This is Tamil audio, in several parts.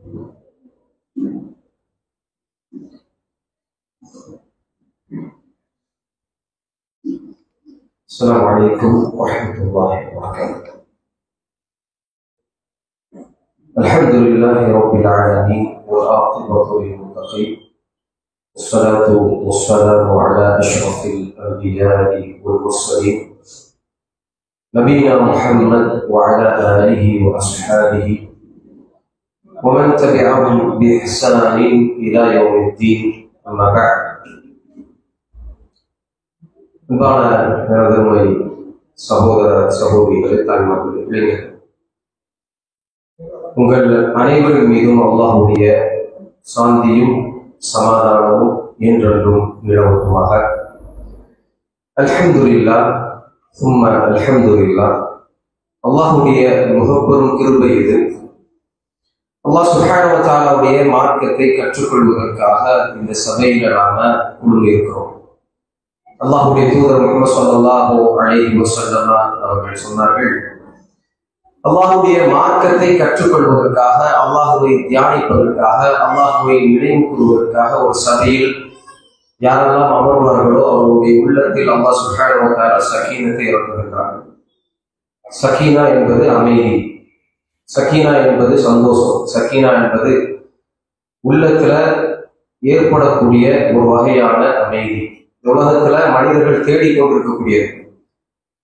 السلام عليكم ورحمة الله وبركاته. الحمد لله رب العالمين والعاقبة للمتقين والصلاة والسلام على أشرف الأنبياء والمرسلين نبينا محمد وعلى آله وأصحابه ومن تبعهم بإحسان إلى يوم الدين. أما بعد. அன்பான எனதருமை சகோதர சகோதரிகளே, தாய்மார்களே, இளைஞர்கள், உங்கள் அனைவரின் மீதும் அல்லாஹ்வுடைய சாந்தியும் சமாதானமும் என்றென்றும் நிலவட்டுமாக. அல்ஹம்துலில்லாஹ் சும்ம அல்ஹம்துலில்லாஹ். அல்லாஹ்வுடைய மிகப்பெரும் கிருபை இது. அல்லாஹ் சுப்ஹானஹு வ தஆலாவுடைய மார்க்கத்தை கற்றுக்கொள்வதற்காக இந்த சபையில நாம குழுமி இருக்கிறோம். அல்லாஹ்வுடைய தூதர் முஹம்மது ஸல்லல்லாஹு அலைஹி வஸல்லம் அவர்கள் சொன்னார்கள், அல்லாஹ்வுடைய மார்க்கத்தை கற்றுக்கொள்வதற்காக, அல்லாஹ்வை தியானிப்பதற்காக, அல்லாஹ்வை நினைவு கூறுவதற்காக ஒரு சபையில் யாரெல்லாம் அமர்வார்களோ அவருடைய உள்ளத்தில் அல்லாஹ் சுப்ஹானஹு வ தஆலா சகீனத்தை இறக்குகின்றார். சகீனா என்பது அமைதி, சகீனா என்பது சந்தோஷம், சகீனா என்பது உள்ளத்துல ஏற்படக்கூடிய ஒரு வகையான அமைதி. உலகத்துல மனிதர்கள் தேடிக்கொண்டிருக்கக்கூடியது.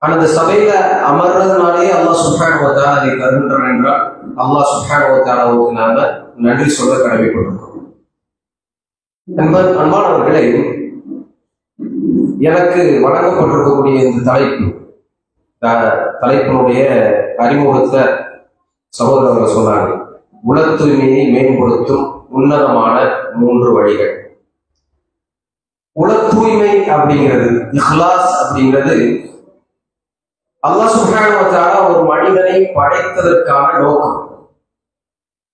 ஆனா இந்த சபையில அமர்றதுனாலேயே அல்லாஹ் சுப்ஹானஹு வ தஆலா அதை தருகின்றான் என்றால் அல்லாஹ் சுப்ஹானஹு வ தஆலாவுக்கு நாம நன்றி சொல்ல கடமைப்பட்டிருக்கிறோம். அன்பானவர்களே, எனக்கு வழங்கப்பட்டிருக்கக்கூடிய இந்த தலைப்பினுடைய அறிமுகத்தை சகோதரர்கள் சொன்னாங்க. உள தூய்மையை மேம்படுத்தும் உன்னதமான 3 வழிகள். உள தூய்மை அப்படிங்கிறது, இஹ்லாஸ் அப்படிங்கிறது, அல்லாஹ் சுப்ஹானஹு வ தஆலா ஒரு மனிதனை படைத்ததற்கான நோக்கம்.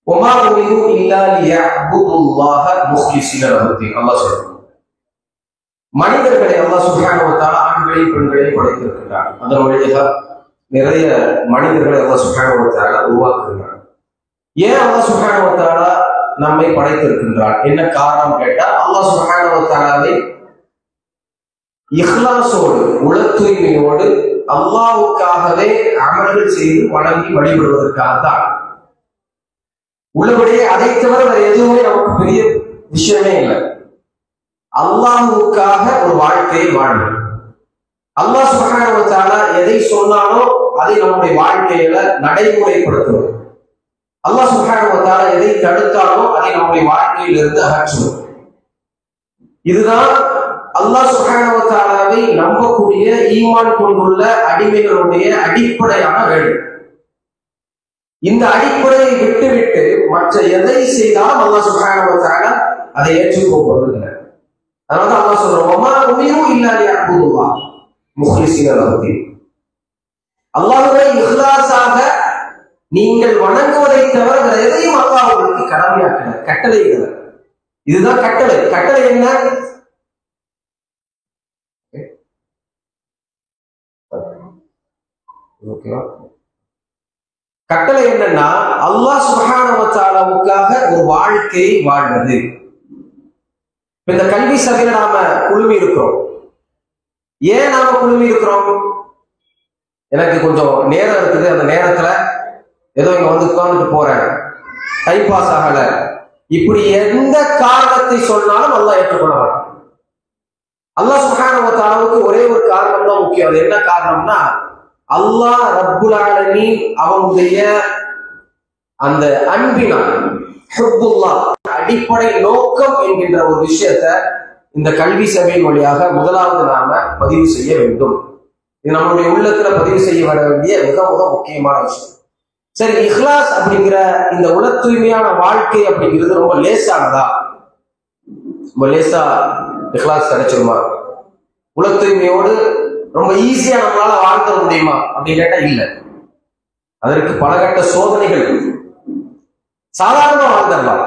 வமா உமிரு இல்லா லியஅபுதுல்லாஹ முக்லிஸீன லஹுத்தீன். அல்லாஹ் சொல்றான், மனிதர்களை அல்லாஹ் சுப்ஹானஹு வ தஆலா ஆண்களையும் பெண்களையும் படைத்திருக்கிறார். அதன் வழியாக நிறைய மனிதர்களை அல்லாஹ் சுப்ஹானஹு வ தஆலா உருவாக்குகிறார். ஏன் அல்லாஹ் சுப்ஹானஹு வ தஆலா நம்மை படைத்திருக்கின்றார்? என்ன காரணம் கேட்டா, அல்லாஹ் சுப்ஹானஹு வ தஆலாவை இஹ்லாஸோடு, உள தூய்மையோடு அல்லாஹ்வுக்காகவே அமல்கள் செய்து வணங்கி வழிபடுவதற்காகத்தான். உள்ளபடியே அதை தவிர வேற எதுவுமே நமக்கு பெரிய விஷயமே இல்லை. அல்லாஹ்வுக்காக ஒரு வாழ்க்கையை வாழணும். அல்லாஹ் சுப்ஹானஹு வ தஆலா எதை சொன்னானோ அதை நம்முடைய வாழ்க்கையில நடைமுறைப்படுத்துவது. அல்லாஹ் சுப்ஹானஹு வ தஆலா எதை தடுத்தானோ அதை நம்முடைய வாழ்க்கையிலிருந்து அகற்றுவது. இதுதான் அல்லாஹ் சுப்ஹானஹு வ தஆலாவை நம்பக்கூடிய, ஈமான் கொண்டுள்ள அடிமைகளுடைய அடிப்படையான வேலை. இந்த அடிப்படையை விட்டுவிட்டு மற்ற எதை செய்தாலும் அல்லாஹ் சுப்ஹானஹு வ தஆலா அதை ஏற்றுக்கொள்வதில்லை. அதனால அல்லாஹ் சொல்றான், வமா உமிரு இல்லா லியஅபுதுல்லாஹ முக்லிஸீன லஹுத்தீன். அல்லாஹ்வை இஹ்லாஸாக நீங்கள் வணங்குவதை தவிர வேற எதையும் அல்லாஹ் உங்களுக்கு கடமையாக்கல, கட்டளை இல்லை. இதுதான் கட்டளை. கட்டளை என்ன? கட்டளை என்னன்னா, அல்லாஹ் சுப்ஹானஹு வ தஆலாவுக்காக ஒரு வாழ்க்கையை வாழ்வது. இந்த கல்வி சபையில நாம குழுமி இருக்கிறோம். ஏன் நாம குழுமி இருக்கிறோம்? எனக்கு கொஞ்சம் நேரம் இருக்குது, அந்த நேரத்துல ஏதோ இங்க வந்து உட்கார்ந்துட்டு போறேன், டைம் பாஸ் ஆகல, இப்படி எந்த காரணத்தை சொன்னாலும் அல்லாஹ் ஏற்றுக்கொள்ள மாட்டான். அல்லாஹ் சுப்ஹானஹு வ தஆலாவுக்கு ஒரே ஒரு காரணம் தான் முக்கியம். அது என்ன காரணம்னா, அல்லாஹ் ரப்புல் ஆலமீன் அவனுடைய அந்த அன்பினால், ஹுப்புல்லாஹ், அடிப்படை நோக்கம் என்கின்ற ஒரு விஷயத்தை இந்த கல்வி சபையின் வழியாக முதலாவது நாம பதிவு செய்ய வேண்டும். இது நம்மளுடைய உள்ளத்துல பதிவு செய்ய வர வேண்டிய மிக மிக முக்கியமான விஷயம். சரி, இஹ்லாஸ் அப்படிங்கிற இந்த உள தூய்மையான வாழ்க்கை அப்படிங்கிறது ரொம்ப லேசானதா? ரொம்ப லேசா இஹ்லாஸ் கிடைச்சிருமா? உள தூய்மையோடு ரொம்ப ஈஸியா நம்மளால வாழ்ந்துட முடியுமா அப்படின்னு கேட்டா இல்ல. அதற்கு பலகட்ட சோதனைகள். சாதாரணமா வாழ்ந்துடலாம்,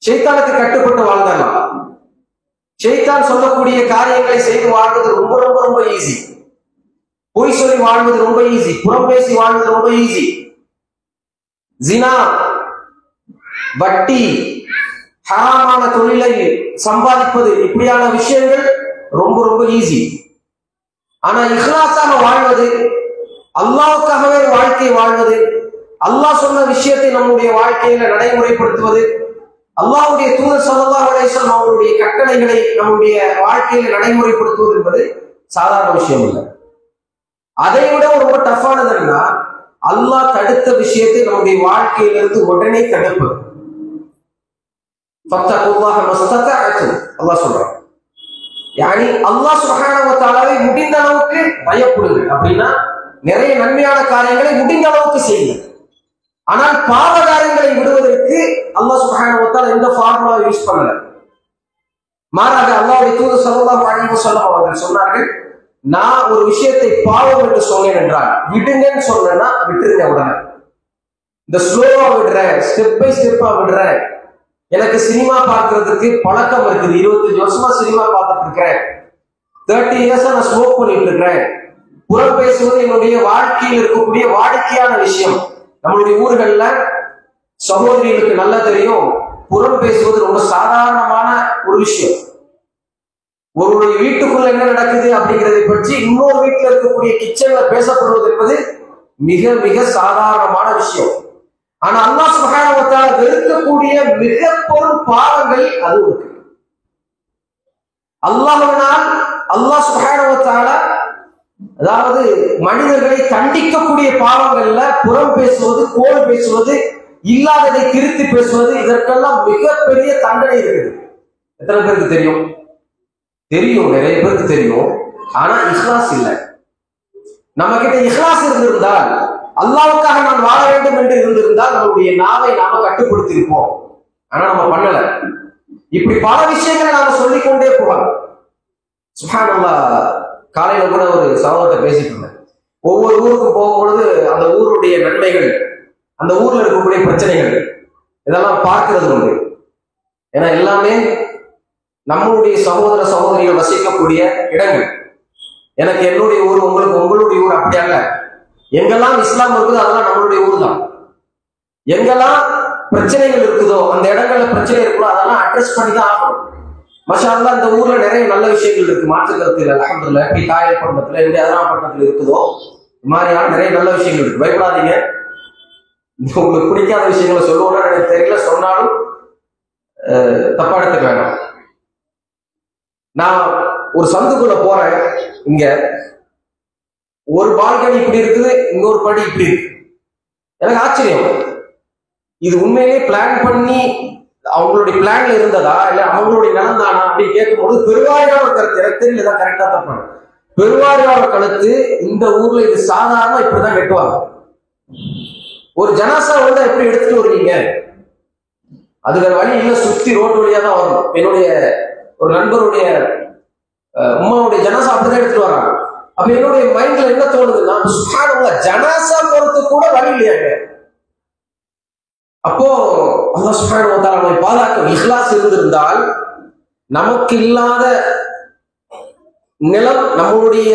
ஷைத்தானுக்கு கட்டுப்பட்டு வாழ்ந்துடலாம். ஷைத்தான் சொல்லக்கூடிய காரியங்களை செய்து வாழ்வது ரொம்ப ரொம்ப ரொம்ப ஈஸி. பொய் சொல்லி வாழ்வது ரொம்ப ஈஸி, புறம் பேசி வாழ்வது ரொம்ப ஈஸி. ஜினா, வட்டி, ஹராமான தொழிலை சம்பாதிப்பது, இப்படியான விஷயங்கள் ரொம்ப ரொம்ப ஈஸி. ஆனா இஹ்லாஸாக வாழ்வது, அல்லாஹ்வுக்காகவே வாழ்க்கை வாழ்வது, அல்லாஹ் சொன்ன விஷயத்தை நம்முடைய வாழ்க்கையில நடைமுறைப்படுத்துவது, அல்லாஹ்வுடைய தூதர் ஸல்லல்லாஹு அலைஹி வஸல்லம் அவருடைய கட்டளைகளை நம்முடைய வாழ்க்கையில நடைமுறைப்படுத்துவது என்பது சாதாரண விஷயம் இல்லை. அதை விட ரொம்ப டஃப்பானது என்னன்னா, அல்லாஹ் தடுத்த விஷயத்தை நம்முடைய வாழ்க்கையிலிருந்து உடனே தடுப்பது. ஃபத்தகுல்லாஹ மஸ்ததஅதும் அல்லாஹ் சொல்றான். யானி அல்லாஹ் சுப்ஹானஹு வ தஆலாவை முடிந்த அளவுக்கு பயப்படுங்க. அப்படின்னா நிறைய நன்மையான காரியங்களை முடிந்த அளவுக்கு செய்யுங்க. ஆனால் பாவ காரியங்களை விடுவதற்கு அல்லாஹ் சுப்ஹானஹு வ தஆலா எந்த ஃபார்முலா யூஸ் பண்ணல. மாறாக அல்லாஹ்வுடைய தூதர் ஸல்லல்லாஹு அலைஹி வஸல்லம் அவர்கள் சொன்னார்கள், நான் ஒரு விஷயத்தை பாவம் என்று சொன்னேன் என்றால் விடுங்கன்னு சொன்னா விட்டுருங்க உடனே. இந்த ஸ்லோவா விடுறேன், ஸ்டெப் பை ஸ்டெப்பா விடுறேன். எனக்கு சினிமா பார்க்கறதுக்கு பழக்கம் இருக்குது, 25 வருஷமா சினிமா பார்த்துட்டு இருக்கேன், 30 இயர்ஸா நான் ஸ்மோக் பண்ணிட்டு இருக்கிறேன். புறம் பேசுவது என்னுடைய வாழ்க்கையில் இருக்கக்கூடிய வாடிக்கையான விஷயம். நம்மளுடைய ஊர்கள்ல சகோதரிகளுக்கு நல்லா தெரியும், புறம் பேசுவது ரொம்ப சாதாரணமான ஒரு விஷயம். ஒருவருடைய வீட்டுக்குள்ள என்ன நடக்குது அப்படிங்கிறதை பற்றி இன்னொரு வீட்டில் இருக்கக்கூடிய கிச்சன்ல பேசப்படுவது என்பது மிக மிக சாதாரணமான விஷயம். ஆனா அல்லாஹ் சுப்ஹானஹு வ தஆலா வெறுக்கக்கூடிய மிக பெரும் பாவங்கள் அது இருக்கு. அல்லாஹ்வினால் அல்லாஹ் சுப்ஹானஹு வ தஆலா அதாவது மனிதர்களை தண்டிக்கக்கூடிய பாவங்கள்ல புறம் பேசுவது, கோல் பேசுவது, இல்லாததை திருத்தி பேசுவது, இதற்கெல்லாம் மிகப்பெரிய தண்டனை இருக்குது. எத்தனை பேருக்கு தெரியும்? தெரியும், நிறைய பேருக்கு தெரியும். ஆனா இஹ்லாஸ் இல்லை. நம்ம கிட்ட இஹ்லாஸ் இருந்திருந்தால், அல்லாஹ்வுக்காக நான் வாழ வேண்டும் என்று இருந்திருந்தால் நம்மளுடைய நாவை நாம கட்டுப்படுத்தி இருப்போம். ஆனா நம்ம பண்ணல. இப்படி பல விஷயங்களை நாம சொல்லிக்கொண்டே போகலாம். சுப்ஹானல்லாஹ், காலையில கூட ஒரு சகோதரத்தை பேசிட்டு இருந்தேன். ஒவ்வொரு ஊருக்கும் போகும்பொழுது அந்த ஊருடைய நன்மைகள், அந்த ஊர்ல இருக்கக்கூடிய பிரச்சனைகள் இதெல்லாம் பார்க்கிறது உண்டு. ஏன்னா எல்லாமே நம்மளுடைய சகோதர சகோதரிகள் வசிக்கக்கூடிய இடங்கள். எனக்கு என்னுடைய ஊர், உங்களுக்கு உங்களுடைய ஊர் அப்படி அல்ல. எங்கெல்லாம் இஸ்லாம் இருக்குதோ அதெல்லாம் நம்மளுடைய ஊர் தான். எங்கெல்லாம் பிரச்சனைகள் இருக்குதோ, அந்த இடங்கள்ல பிரச்சனை இருக்குதோ அதெல்லாம் அட்ரஸ் பண்ணி தான் ஆகணும். மாஷா அல்லாஹ், இந்த ஊர்ல நிறைய நல்ல விஷயங்கள் இருக்கு, மாற்று கருத்து இல்லை. அல்ஹம்துலில்லாஹ், எப்படி காயல்பட்டினத்துல, எப்படி அதனாப்பட்டினத்துல இருக்குதோ இது மாதிரியான நிறைய நல்ல விஷயங்கள் இருக்கு. பயப்படாதீங்க. உங்களுக்கு பிடிக்காத விஷயங்களை சொல்லுவோம்னா எனக்கு தெரியல, சொன்னாலும் தப்பா எடுத்துக்க வேண்டாம். நான் ஒரு சந்துக்குள்ள போறேன், இங்க ஒரு பால்கனி இப்படி இருக்குது, இன்னொரு படி இப்படி இருக்கு. எனக்கு ஆச்சரியம், இது உண்மையிலே பிளான் பண்ணி அவங்களுடைய பிளான்ல இருந்ததா இல்ல அவங்களுடைய நிலம் தானா அப்படின்னு கேட்கும்போது பெருவாரியான கருத்து, எனக்கு தெரியல தான் கரெக்டா தப்பான பெருவாரியான கருத்து. இந்த ஊர்ல இது சாதாரண இப்படிதான் வெட்டுவாங்க. ஒரு ஜனாசா வந்தா எப்படி எடுத்துட்டு வருவீங்க? அது வேற வழி இல்ல, சுத்தி ரோட்டு வழியா தான் வரணும். என்னுடைய ஒரு நண்பருடைய உம்மாவுடைய ஜனாசா அப்படிதான் எடுத்துட்டு வராங்க. அப்ப என்னுடைய மைண்ட்ல என்ன தோணுதுன்னா, சுப்ஹானல்லாஹ், ஜனாசா போறது கூட வழி இல்லையாங்க. அப்போ அல்லாஹ் சுப்ஹானஹு வ தஆலா நம்மை பாதுகாக்க இஹ்லாஸ் இருந்திருந்தால், நமக்கு இல்லாத நிலம், நம்மளுடைய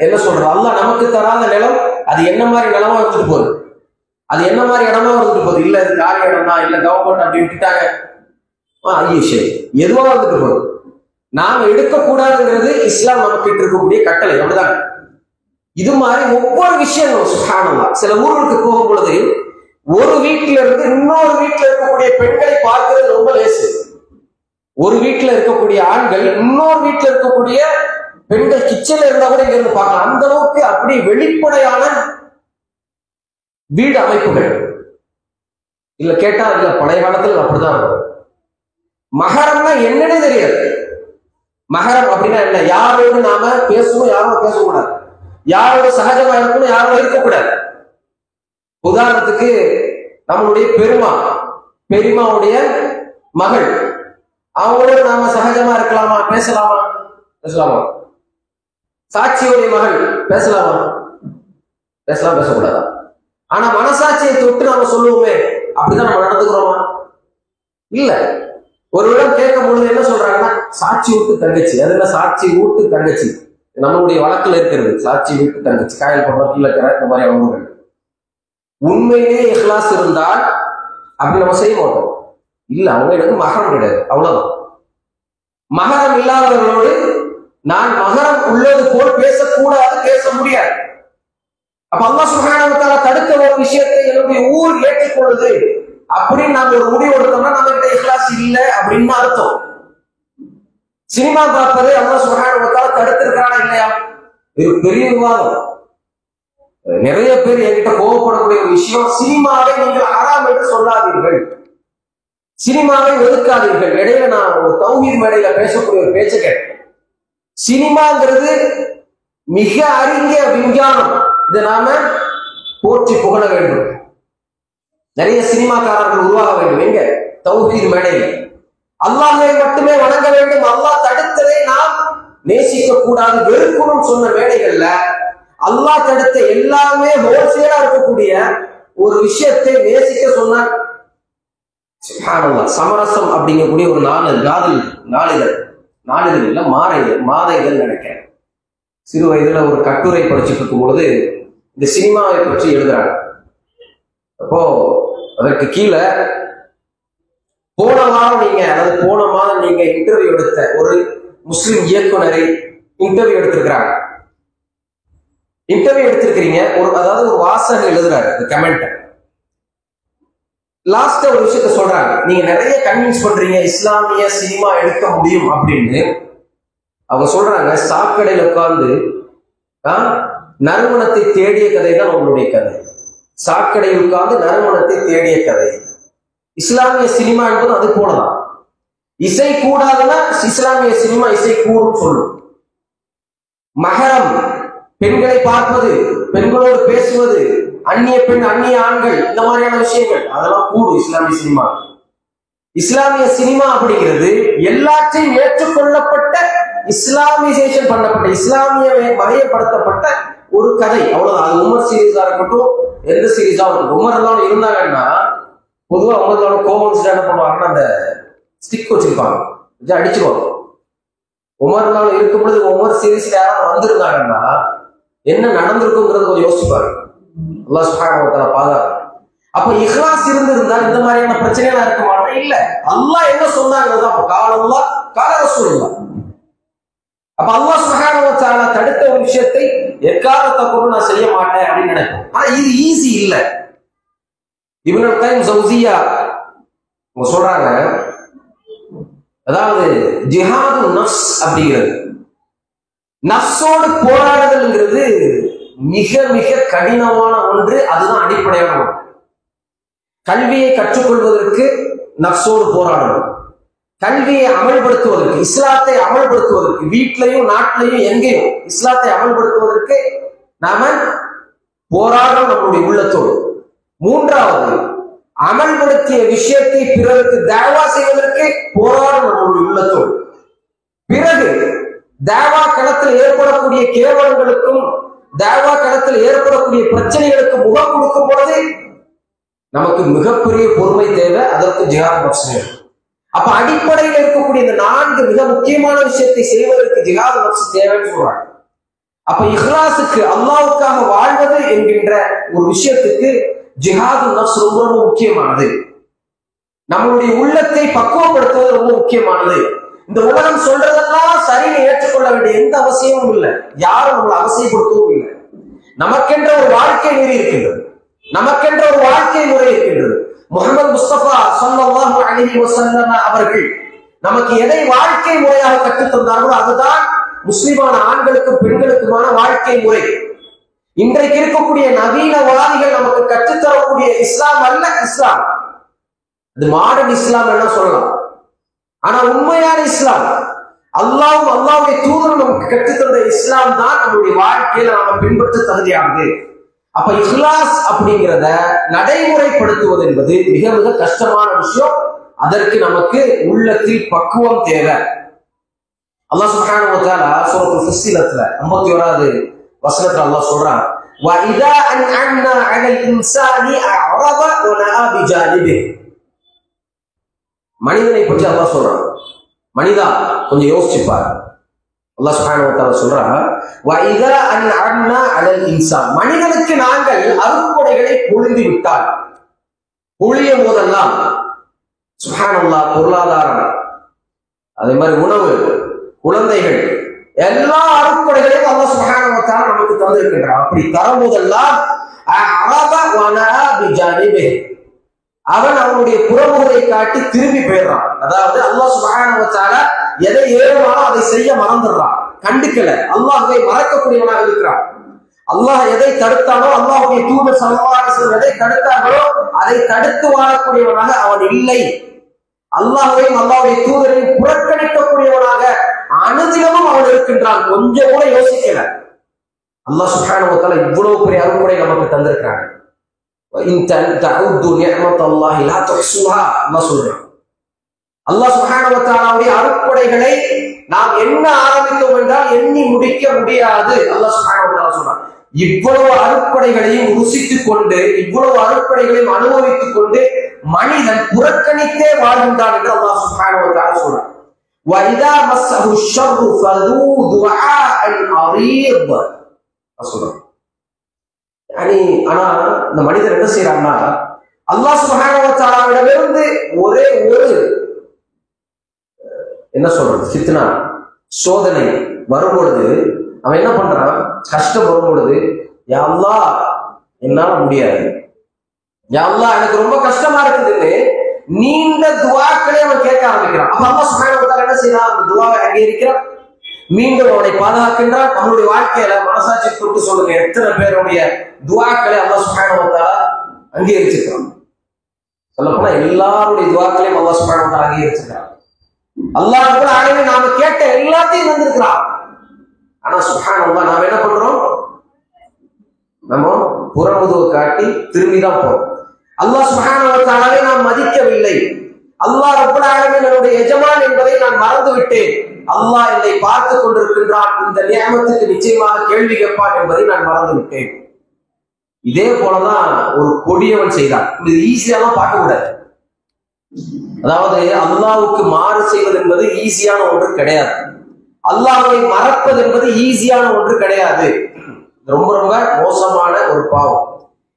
என்ன சொல்றது, அல்லாஹ் நமக்கு தராத நிலம், அது என்ன மாதிரி நிலமா இருந்துட்டு போகுது, அது என்ன மாதிரி இடமா இருந்துட்டு போகுது. இல்ல இது காலி இடம் தான், இல்ல கவர்மெண்ட் அப்படி விட்டுட்டாங்க, ஐயோ எதுவா இருந்துட்டு போகுது. நாம எடுக்கக்கூடாதுங்கிறது இஸ்லாம் நமக்கு இருக்கக்கூடிய கட்டளை, அப்படிதான். இது மாதிரி ஒவ்வொரு விஷயங்களும் சுப்ஹானல்லாஹ், சில ஊர்களுக்கு போகும் பொழுது ஒரு வீட்டுல இருந்து இன்னொரு வீட்டுல இருக்கக்கூடிய பெண்களை பார்க்கிறது ரொம்ப லேசு. ஒரு வீட்டுல இருக்கக்கூடிய ஆண்கள் இன்னொரு வீட்டுல இருக்கக்கூடிய பெண்கள் கிச்சன்ல இருந்தா கூட இங்க இருந்து பார்க்கலாம். அந்த அளவுக்கு அப்படி வெளிப்படையான வீடு அமைப்புகள். இல்ல கேட்டா இல்ல, பழைய காலத்துல அப்படிதான் இருக்கும். மஹரம்னா என்னன்னே தெரியாது. மஹரம் அப்படின்னா என்ன? யாரோடு நாம பேசணும், யாரோட பேசக்கூடாது, யாரோட சகஜமா இருக்கணும், யாரோட இருக்கக்கூடாது. உதாரணத்துக்கு நம்மளுடைய பெரியமாவுடைய மகள், அவங்களோட நாம சகஜமா இருக்கலாமா, பேசலாமா? சாட்சியுடைய மகள் பேசலாமா? பேசக்கூடாதா? ஆனா மனசாட்சியை தொட்டு நாம சொல்லுவோமே, அப்படிதான் நம்ம நடந்துக்கிறோமா? இல்ல. ஒரு இடம் கேட்கும் பொழுது என்ன சொல்றாங்கன்னா, சாட்சி வீட்டு தங்கச்சி. அதுல சாட்சி வீட்டு தங்கச்சி நம்மளுடைய வழக்குல இருக்கிறது. சாட்சி வீட்டு தங்கச்சி, காயல் பண்றது இல்ல இந்த மாதிரி அவங்க உண்மையிலே இஹ்லாஸ் இருந்தால் அப்படி நம்ம செய்ய மாட்டோம். இல்ல, அவங்க எனக்கு மகரம் கிடையாது, அவ்வளவுதான். மகரம் இல்லாதவர்களோடு நான் மகரம் உள்ளது போல் பேசக்கூடாது, பேச முடியாது. அப்ப அல்லாஹ் சுப்ஹானஹு வ தஆலா தடுத்த ஒரு விஷயத்தை என்னுடைய ஊர் ஏற்றுக்கொள்ளுது அப்படின்னு நாம ஒரு முடிவு எடுத்தோம்னா நம்ம கிட்ட இஹ்லாஸ் இல்லை அப்படின்னு அர்த்தம். சினிமா பார்ப்பதை அல்லாஹ் சுப்ஹானஹு வ தஆலா தடுத்திருக்கானா இல்லையா? இது பெரிய விவாதம். நிறைய பேர் என்கிட்ட கோவப்படக்கூடிய ஒரு விஷயம், சினிமாவை நீங்கள் ஹராம் என்று சொல்லாதீர்கள், சினிமாவை ஒதுக்காதீர்கள். இடையில நான் ஒரு தௌஹீத் மேடையில பேசக்கூடிய ஒரு பேச்சை கேட்டேன். சினிமாங்கிறது மிக அருகிய விஞ்ஞானம், இதை நாம போற்றி புகழ வேண்டும். நிறைய சினிமாக்காரர்கள் உருவாக வேண்டும். எங்க? தௌஹீத் மேடையில். அல்லாஹ்வை மட்டுமே வணங்க வேண்டும், அல்லாஹ் தடுத்ததை நாம் நேசிக்க கூடாது, வெறுக்கணும்னு சொன்ன மேடைகள்ல அல்லாஹ் தடுத்த எல்லாமே ஹோல்சேலா இருக்கக்கூடிய ஒரு விஷயத்தை நேசிக்க சொன்னார். சுப்ஹானல்லாஹ். சமரசம் அப்படிங்கக்கூடிய ஒரு நாளிதழ் இல்ல, மாத இதழ் நினைக்கிறேன். சிறு வயதுல ஒரு கட்டுரை படிச்சுட்டு இருக்கும் பொழுது இந்த சினிமாவை பற்றி எழுதுறாங்க. அப்போ அதற்கு கீழே போன மாதம் நீங்க இன்டர்வியூ எடுத்த ஒரு முஸ்லிம் இயக்குனரை இன்டர்வியூ எடுத்திருக்கிறீங்க. அதாவது ஒரு வாசகர் எழுதுறாரு கமெண்ட். லாஸ்ட் ஒரு விஷயத்த சொல்றாங்க, நீங்க நிறைய கன்வின்ஸ் பண்றீங்க இஸ்லாமிய சினிமா எடுக்க முடியும் அப்படின்னு. அவங்க சொல்றாங்க, சாக்கடையில் உட்கார்ந்து நறுமணத்தை தேடிய கதை தான் உங்களுடைய கதை. சாக்கடையில் உட்கார்ந்து நறுமணத்தை தேடிய கதை. இஸ்லாமிய சினிமா என்பது அது போலதான். இசை கூடாதுன்னா இஸ்லாமிய சினிமா இசை கூடும் சொல்லும். மகரம், பெண்களை பார்ப்பது, பெண்களோடு பேசுவது, அந்நிய பெண் அந்நிய ஆண்கள், இந்த மாதிரியான விஷயங்கள் அதெல்லாம் கூடும் இஸ்லாமிய சினிமா. இஸ்லாமிய சினிமா அப்படிங்கிறது எல்லாத்தையும் ஏற்றுக்கொள்ளப்பட்ட, இஸ்லாமிசேஷன் பண்ணப்பட்ட, இஸ்லாமிய மயப்படுத்தப்பட்ட ஒரு கதை, அவ்வளவுதான். அது உமர் சீரீஸா இருக்கட்டும், எந்த சீரீஸா இருக்கட்டும். உமர் எல்லாம் இருந்தாங்கன்னா பொதுவா உமர் கோவம் என்ன பண்ணுவாங்கன்னா அந்த ஸ்டிக் வச்சிருப்பாங்க, அடிச்சுருவாங்க. உமர் எல்லாம் இருக்கும் பொழுது உமர் சீரீஸ்ல யாராவது வந்திருந்தாங்கன்னா என்ன நடந்திருக்குங்கிறது கொஞ்சம் யோசிப்பாரு. அல்லாஹ் சுப்ஹானஹு வ தஆலா பாதுகாக்கணும். அப்ப இஹ்லாஸ் இருந்திருந்தா இந்த மாதிரியான பிரச்சனைகளா இருக்க மாட்டேன். இல்ல, அல்லாஹ் என்ன சொன்னாங்க, கால அல்லாஹ் கால ரசூலுல்லாஹ். அப்ப அல்லாஹ் சுப்ஹானஹு வ தஆலா தடுத்த ஒரு விஷயத்தை எக்காரணத்தை கொண்டு நான் செய்ய மாட்டேன் அப்படின்னு நினைப்பேன். ஆனா இது ஈஸி இல்ல. இப்னுல் கைம் ஜௌசியா சொல்றாங்க, அதாவது ஜிஹாது நஃப்ஸ் அப்படிங்கிறது, நஃப்ஸோடு போராடுதல்ங்கிறது மிக மிக கடினமான ஒன்று. அதுதான் அடிப்படையான ஒன்று. கல்வியை கற்றுக்கொள்வதற்கு நஃப்ஸோடு போராடணும். கல்வியை அமல்படுத்துவதற்கு, இஸ்லாத்தை அமல்படுத்துவதற்கு, வீட்டிலையும் நாட்டிலையும் எங்கேயும் இஸ்லாத்தை அமல்படுத்துவதற்கு நாம போராடணும் நம்முடைய உள்ளத்தோடு. மூன்றாவது, அமல்படுத்திய விஷயத்தை பிறருக்கு தாவா செய்வதற்கு போராடணும் நம்முடைய உள்ளத்தோடு. பிறகு தாவா களத்தில் ஏற்படக்கூடிய கேவலங்களுக்கும் தாவா களத்தில் ஏற்படக்கூடிய பிரச்சனைகளுக்கு முகம் கொடுக்கும் பொழுது நமக்கு மிகப்பெரிய பொறுமை தேவை. அதற்கு ஜிஹாத் நஃப்ஸ். அப்ப அடிப்படையில் இருக்கக்கூடிய இந்த 4 மிக முக்கியமான விஷயத்தை செய்வதற்கு ஜிஹாத் நஃப்ஸ் தேவைன்னு சொல்றாங்க. அப்ப இஹ்லாஸுக்கு, அல்லாஹ்வுக்காக வாழ்வது என்கின்ற ஒரு விஷயத்துக்கு ஜிஹாத் நஃப்ஸ் ரொம்ப ரொம்ப முக்கியமானது. நம்மளுடைய உள்ளத்தை பக்குவப்படுத்துவது ரொம்ப முக்கியமானது. இந்த உலகம் சொல்றதெல்லாம் சரின்னு ஏற்றுக்கொள்ள வேண்டிய எந்த அவசியமும் இல்லை. யாரும் நம்மளை அவசியப்படுத்தவும் இல்லை. நமக்கென்ற ஒரு வாழ்க்கை நெறி இருக்கின்றது, நமக்கென்ற ஒரு வாழ்க்கை முறை இருக்கின்றது. முஹம்மது முஸ்தபா ஸல்லல்லாஹு அலைஹி வஸல்லம் அவர்கள் நமக்கு எதை வாழ்க்கை முறையாக கற்றுத் தந்தார்களோ அதுதான் முஸ்லிமான ஆண்களுக்கும் பெண்களுக்குமான வாழ்க்கை முறை. இன்றைக்கு இருக்கக்கூடிய நவீனவாதிகள் நமக்கு கற்றுத்தரக்கூடிய இஸ்லாம் அல்ல இஸ்லாம். அது மாடர்ன் இஸ்லாம் என்ன சொல்லலாம். ஆனா உண்மையான இஸ்லாம், அல்லாஹ்வும் அல்லாஹ்வுடைய தூதரும் நமக்கு கற்றுத்தந்த இஸ்லாம் தான் நம்முடைய வாழ்க்கையில நாம பின்பற்ற தகுதியானது. அப்ப இஹ்லாஸ் அப்படிங்கிறத நடைமுறைப்படுத்துவது என்பது மிக மிக கஷ்டமான விஷயம். அதற்கு நமக்கு உள்ளத்தில் பக்குவம் தேவை. அல்லாஹ் சுப்ஹானஹு வ தஆலா சூரத்துல் ஃபஸ்ஸிலத்ல 51வது வசனத்துல அல்லாஹ் சொல்றான், வ இதா அன்அம்னா அலல் இன்சானி அஅரத வ நஆ பிஜானிபி. மனிதனை பற்றி அல்லாஹ் சொல்றான். மனிதா கொஞ்சம் யோசிச்சுப்பார். அல்லாஹ் சுப்ஹானஹு வ தஆலா சொல்றான், வ இதா அன்அம்னா அலல் இன்சான், மனிதனுக்கு நாங்கள் அருட்கொடைகளை பொழிந்து விட்டால், பொழியும் போதெல்லாம் சுப்ஹானல்லாஹ். பொருளாதாரம், அதே மாதிரி உணவு, குழந்தைகள், எல்லா அருட்கொடைகளையும் அல்லாஹ் சுப்ஹானஹு வ தஆலா நமக்கு தந்திருக்கின்றான். அப்படி தரும்போதெல்லாம் அவன் அவனுடைய புறமுகத்தை காட்டி திரும்பி போயிடுறான். அதாவது அல்லாஹ் சுப்ஹானஹு வ தஆலா எதை ஏறுவானோ அதை செய்ய மறந்துடுறான், கண்டுக்கல. அல்லாஹ்வை மறக்கக்கூடியவனாக இருக்கிறான். அல்லாஹ் எதை தடுத்தானோ, அல்லாஹ்வுடைய தூதர் ஸல்லல்லாஹு அலைஹி வஸல்லம் எதை தடுத்தார்களோ அதை தடுத்து வாழக்கூடியவனாக அவன் இல்லை. அல்லாஹ்வையும் அல்லாஹ்வுடைய தூதரையும் புறக்கணிக்கக்கூடியவனாக அனுதினமும் அவன் இருக்கின்றான். கொஞ்சம் கூட யோசிக்கல. அல்லாஹ் சுப்ஹானஹு வ தஆலா இவ்வளவு பெரிய அருள்கொடை நமக்கு தந்திருக்கிறான். அல்லாஹ் சுப்ஹானஹு வ தஆலாவுடைய அருட்கொடைகளை நாம் என்ன ஆரம்பித்தோம் என்றால் எண்ணி முடிக்க முடியாது. அல்லாஹ் சுப்ஹானஹு வ தஆலா சொல்றான், இவ்வளவு அருட்கொடைகளையும் ருசித்துக் கொண்டு, இவ்வளவு அருட்கொடைகளையும் அனுபவித்துக் கொண்டு மனிதன் புறக்கணித்தே வாழ்கின்றான் என்று அல்லாஹ் சுப்ஹானஹு வ தஆலா சொல்றான். وَإِذَا مَسَّهُ الشَّرُّ فَذُو دُعَاءٍ عَرِيضٍ சொல்றான். ஆனா இந்த மனிதர் என்ன செய்யறான்னா, அல்லாஹ் சுப்ஹானஹு வ தஆலாவிடமிருந்து ஒரே ஒரு என்ன சொல்றது ஃபித்னா, சோதனை வரும்பொழுது அவன் என்ன பண்றான், கஷ்டம் வரும்பொழுது, யா அல்லாஹ் என்னால முடியாது, யா அல்லாஹ் எனக்கு ரொம்ப கஷ்டமா இருக்குதுன்னு நீண்ட துஆக்களை அவன் கேட்க ஆரம்பிக்கிறான். அப்ப அல்லாஹ் சுப்ஹானஹு வ தஆலா என்ன செய்யறான், அந்த துஆவை அங்கீகரிக்கிறான், மீண்டும் அவனை பாதுகாக்கின்றான். நம்மளுடைய வாழ்க்கையில மனசாட்சி தொட்டு சொல்லுங்க, எத்தனை பேருடைய துஆக்களை அல்லாஹ் சுப்ஹானஹு வ தஆலா அங்கீகரிச்சிருக்கான். சொல்லப்போனா எல்லாருடைய துஆக்களையும் அல்லாஹ் சுப்ஹானஹு வ தஆலா அங்கீகரிச்சிருக்கான். அல்லாஹ் ரப்பல் ஆலமீன் நாம கேட்ட எல்லாத்தையும் தந்திருக்கிறான். ஆனா சுப்ஹானல்லாஹ் நாம என்ன பண்றோம், நம்ம புறமுதுவை காட்டி திரும்பிதான் போறோம். அல்லாஹ் சுப்ஹானஹு வ தஆலாவை நாம் மதிக்கவில்லை. அல்லாஹ் ரப்பல் ஆலமீன் என்னுடைய எஜமான் என்பதை நான் மறந்து விட்டேன். அல்லாஹ் என்னை பார்த்து கொண்டிருக்கின்றான், இந்த நியமத்துக்கு நிச்சயமாக கேள்வி கேட்பான் என்பதை நான் மறந்து விட்டேன். இதே போலதான் ஒரு கொடியவன் செய்தான். இது ஈஸியாலாம் பார்க்க கூடாது. அதாவது அல்லாஹ்வுக்கு மாறு செய்வது என்பது ஈஸியான ஒன்று கிடையாது. அல்லாஹ்வை மறப்பது என்பது ஈஸியான ஒன்று கிடையாது. ரொம்ப ரொம்ப மோசமான ஒரு பாவம்.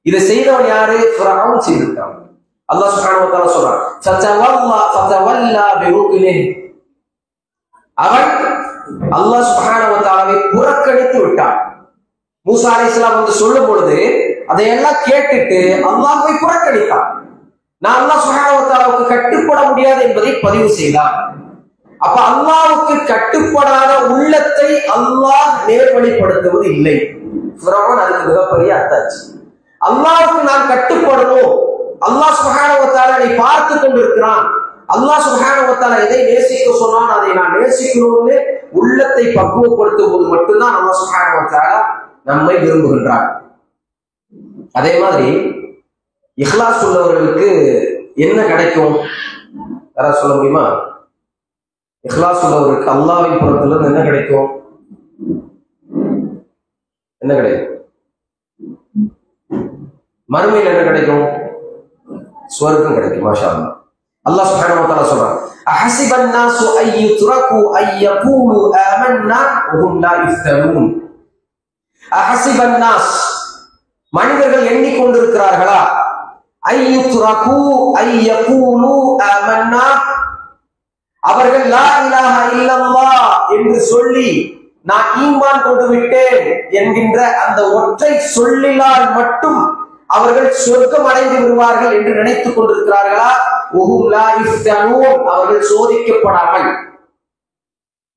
இதை செய்தவன் யாரு, ஃபிரௌன் செய்திருக்கான். அல்லாஹ் சுப்ஹானஹு வ தஆலா சொல்றான், ஃபதவல்லா பிருக்னிஹி, அவன் அல்லாஹ் சுப்ஹானஹு வ தஆலாவை புறக்கணித்து விட்டான். மூசா அலைஹிஸ்ஸலாம் வந்து சொல்லும் பொழுது அதையெல்லாம் கேட்டுட்டு அல்லாஹ்வை புறக்கணித்தான். நான் அல்லாஹ் சுப்ஹானஹு வ தஆலாவுக்கு கட்டுப்பட முடியாது என்பதை பதிவு செய்தான். அப்ப அல்லாஹ்வுக்கு கட்டுப்படாத உள்ளத்தை அல்லாஹ் நேர்வழிப்படுத்துவது இல்லை. ஃபிரௌன் அதுக்கு மிகப்பெரிய அத்தாட்சி. அல்லாஹ்வுக்கு நான் கட்டுப்படணும், அல்லாஹ் சுப்ஹானஹு வ தஆலா என்னை பார்த்து கொண்டிருக்கிறான், அல்லாஹ் சுப்ஹானஹு வ தஆலா எதை நேசிக்க சொன்னான் அதை நான் நேசிக்கணும்னு உள்ளத்தை பக்குவப்படுத்தும் போது மட்டும்தான் அல்லாஹ் சுப்ஹானஹு வ தஆலா நம்மை விரும்புகின்றான். அதே மாதிரி இஹ்லாஸ் உள்ளவர்களுக்கு என்ன கிடைக்கும், யாராவது சொல்ல முடியுமா? இஹ்லாஸ் உள்ளவருக்கு அல்லாஹ்வின் புறத்திலிருந்து என்ன கிடைக்கும்? என்ன கிடைக்கும்? மறுமையில் என்ன கிடைக்கும்? சுவர்க்கம் கிடைக்கும். மாஷா அல்லாஹ். அல்லாஹ் சுப்ஹானஹு வ தஆலா சொல்றான், அஹஸிபன் நாஸு அய்யுத்ரகு அய்யகூலு ஆமன்னா வஹும் லா யுஃப்தனூன். அஹஸிபன் நாஸ், மனிதர்கள் எண்ணிக்கொண்டிருக்கிறார்களா, அய்யுத்ரகு அய்யகூலு ஆமன்னா, அவர்கள் லா இலாஹா இல்லல்லாஹ் என்று சொல்லி நான் ஈமான் கொண்டு விட்டேன் என்கின்ற அந்த ஒற்றை சொல்லிலால் மட்டும் அவர்கள் சொர்க்கம் அடைந்து விடுவார்கள் என்று நினைத்துக் கொண்டிருக்கிறார்களா? வஹும் லா யுஃப்தனூன், அவர்கள் சோதிக்கப்படாமல்,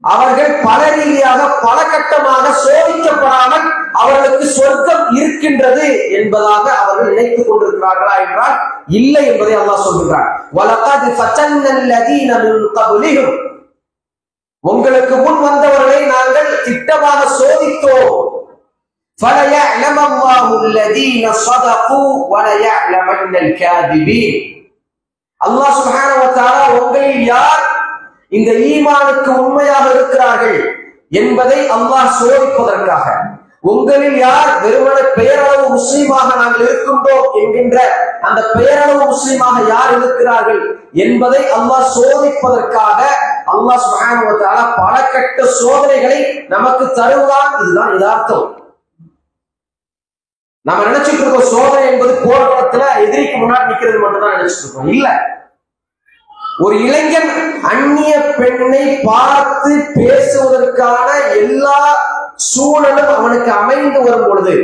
அவர்கள் பல ரீதியாக பல கட்டமாக சோதிக்கப்படாமல் அவர்களுக்கு சொர்க்கம் இருக்கின்றது என்பதாக அவர்கள் நினைத்துக் கொண்டிருக்கிறார்களா என்றால் இல்லை என்பதை அல்லாஹ் சொல்கிறான். வலகத் ஃபதன்னல் லதீன மின் கப்லிஹும், உங்களுக்கு முன் வந்தவர்களை நாங்கள் திட்டமாக சோதித்தோம். ஃபலயஅலமல்லாஹு அல்லதீன ஸதகு வலயஅலமன்னல் காதிபீன். அல்லாஹ் சுப்ஹானஹு வ தஆலா உங்களில் யார் இந்த ஈமானுக்கு உண்மையாக இருக்கிறார்கள் என்பதை அல்லாஹ் சோதிப்பதற்காக, உங்களில் யார் வெறுமனே பெயரளவு முஸ்லீமாக நாங்கள் இருக்கின்றோம் என்கின்ற அந்த பெயரளவு முஸ்லீமாக யார் இருக்கிறார்கள் என்பதை அல்லாஹ் சோதிப்பதற்காக அல்லாஹ் சுப்ஹானஹு வ தஆலா பல கட்ட சோதனைகளை நமக்கு தருவான். இதுதான் யதார்த்தம். நம்ம நினைச்சிட்டு இருக்கோம் சோதனை என்பது போர்க்களத்துல எதிரிக்கு முன்னாடி நிக்கிறது மட்டும் தான் நினைச்சிட்டு இருக்கோம். இல்ல, ஒரு இளைஞன் அந்நிய பெண்ணை பார்த்து பேசுவதற்கான எல்லா சூழலும் அவனுக்கு அமைந்து வரும் பொழுது,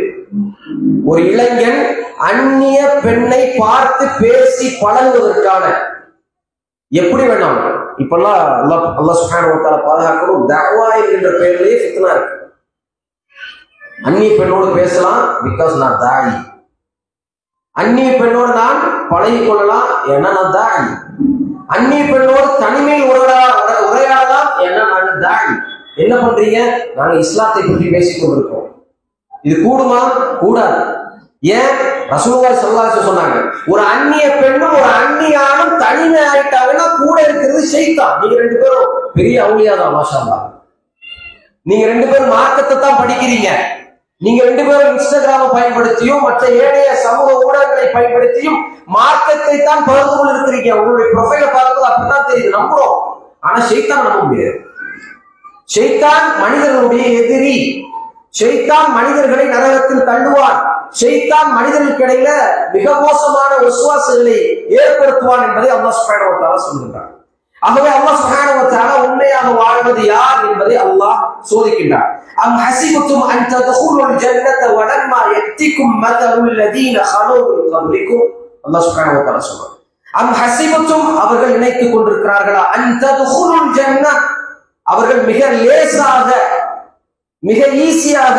ஒரு இளைஞன் அந்நிய பெண்ணை பார்த்து பேசி பழகுவதற்கான எப்படி வேணாம், இப்பெல்லாம் அல்லாஹ் சுப்ஹானஹு வ தஆலா பாதுகாக்கணும், தஅவா என்ற பெயரிலேயே ஃபித்னா இருக்கு. அந்நிய பெண்ணோடு பேசலாம், பிகாஸ் நான் தாயி. அந்நிய பெண்ணோடு நான் பழகி கொள்ளலாம், ஏன்னா நான் தாயி. அந்நிய பெண்ணோடு தனிமையில் உரையாடலாம், ஏன்னா நான் தாயி. என்ன பண்றீங்க? நாங்க இஸ்லாத்தை பற்றி பேசிக் கொண்டிருக்கோம். இது கூடுமா? கூடாது. ஏன்? ரசூலுல்லாஹி ஸல்லல்லாஹு அலைஹி வஸல்லம் சொன்னாங்க, ஒரு அந்நிய பெண்ணும் ஒரு அந்நிய ஆணும் தனிமை ஆயிட்டாங்கன்னா கூட இருக்கிறது ஷைத்தான். நீங்க ரெண்டு பேரும் பெரிய அவுலியா தான், மாஷா அல்லாஹ். நீங்க ரெண்டு பேரும் மார்க்கத்தை தான் படிக்கிறீங்க. நீங்க ரெண்டு பேரும் இன்ஸ்டாகிராமை பயன்படுத்தியும் மற்ற ஏனைய சமூக ஊடகங்களை பயன்படுத்தியும் மார்க்கத்தை தான் பகிர்ந்து கொண்டு இருக்கிறீங்க. உங்களுடைய ப்ரொஃபைலை பார்க்கும்போது அப்படித்தான் தெரியுது. நம்புறோம், ஆனா ஷைத்தான் நம்ப முடியாது. ஷைத்தான் மனிதர்களுடைய எதிரி. ஷைத்தான் மனிதர்களை நரகத்தில் தள்ளுவான். ஷைத்தான் மனிதர்களுக்கு இடையில மிக மோசமான வஸ்வாசுகளை ஏற்படுத்துவான் என்பதை அல்லாஹ் சுப்ஹானஹு வ தஆலா சொல்கின்றார். ஆகவே அல்லாஹ் சுப்ஹானஹு வ தஆலா உண்மையாக வாழ்வது யார் என்பதை அல்லாஹ் சோதிக்கின்றார். அம் ஹஸிபத்தும் அன் தத்குலுல் ஜன்னத வ லம்மா யத்திக்கும் மதலுல் லதீன ஹலூ மின் கப்லிக்கும். அல்லாஹ் சுப்ஹானஹு வ தஆலா சொல்றார், அம் ஹஸிபத்தும் அவர்கள் நினைத்துக் கொண்டிருக்கிறார்களா, அன் தத்குலுல் ஜன்னத அவர்கள் மிக லேசாக மிக ஈஸியாக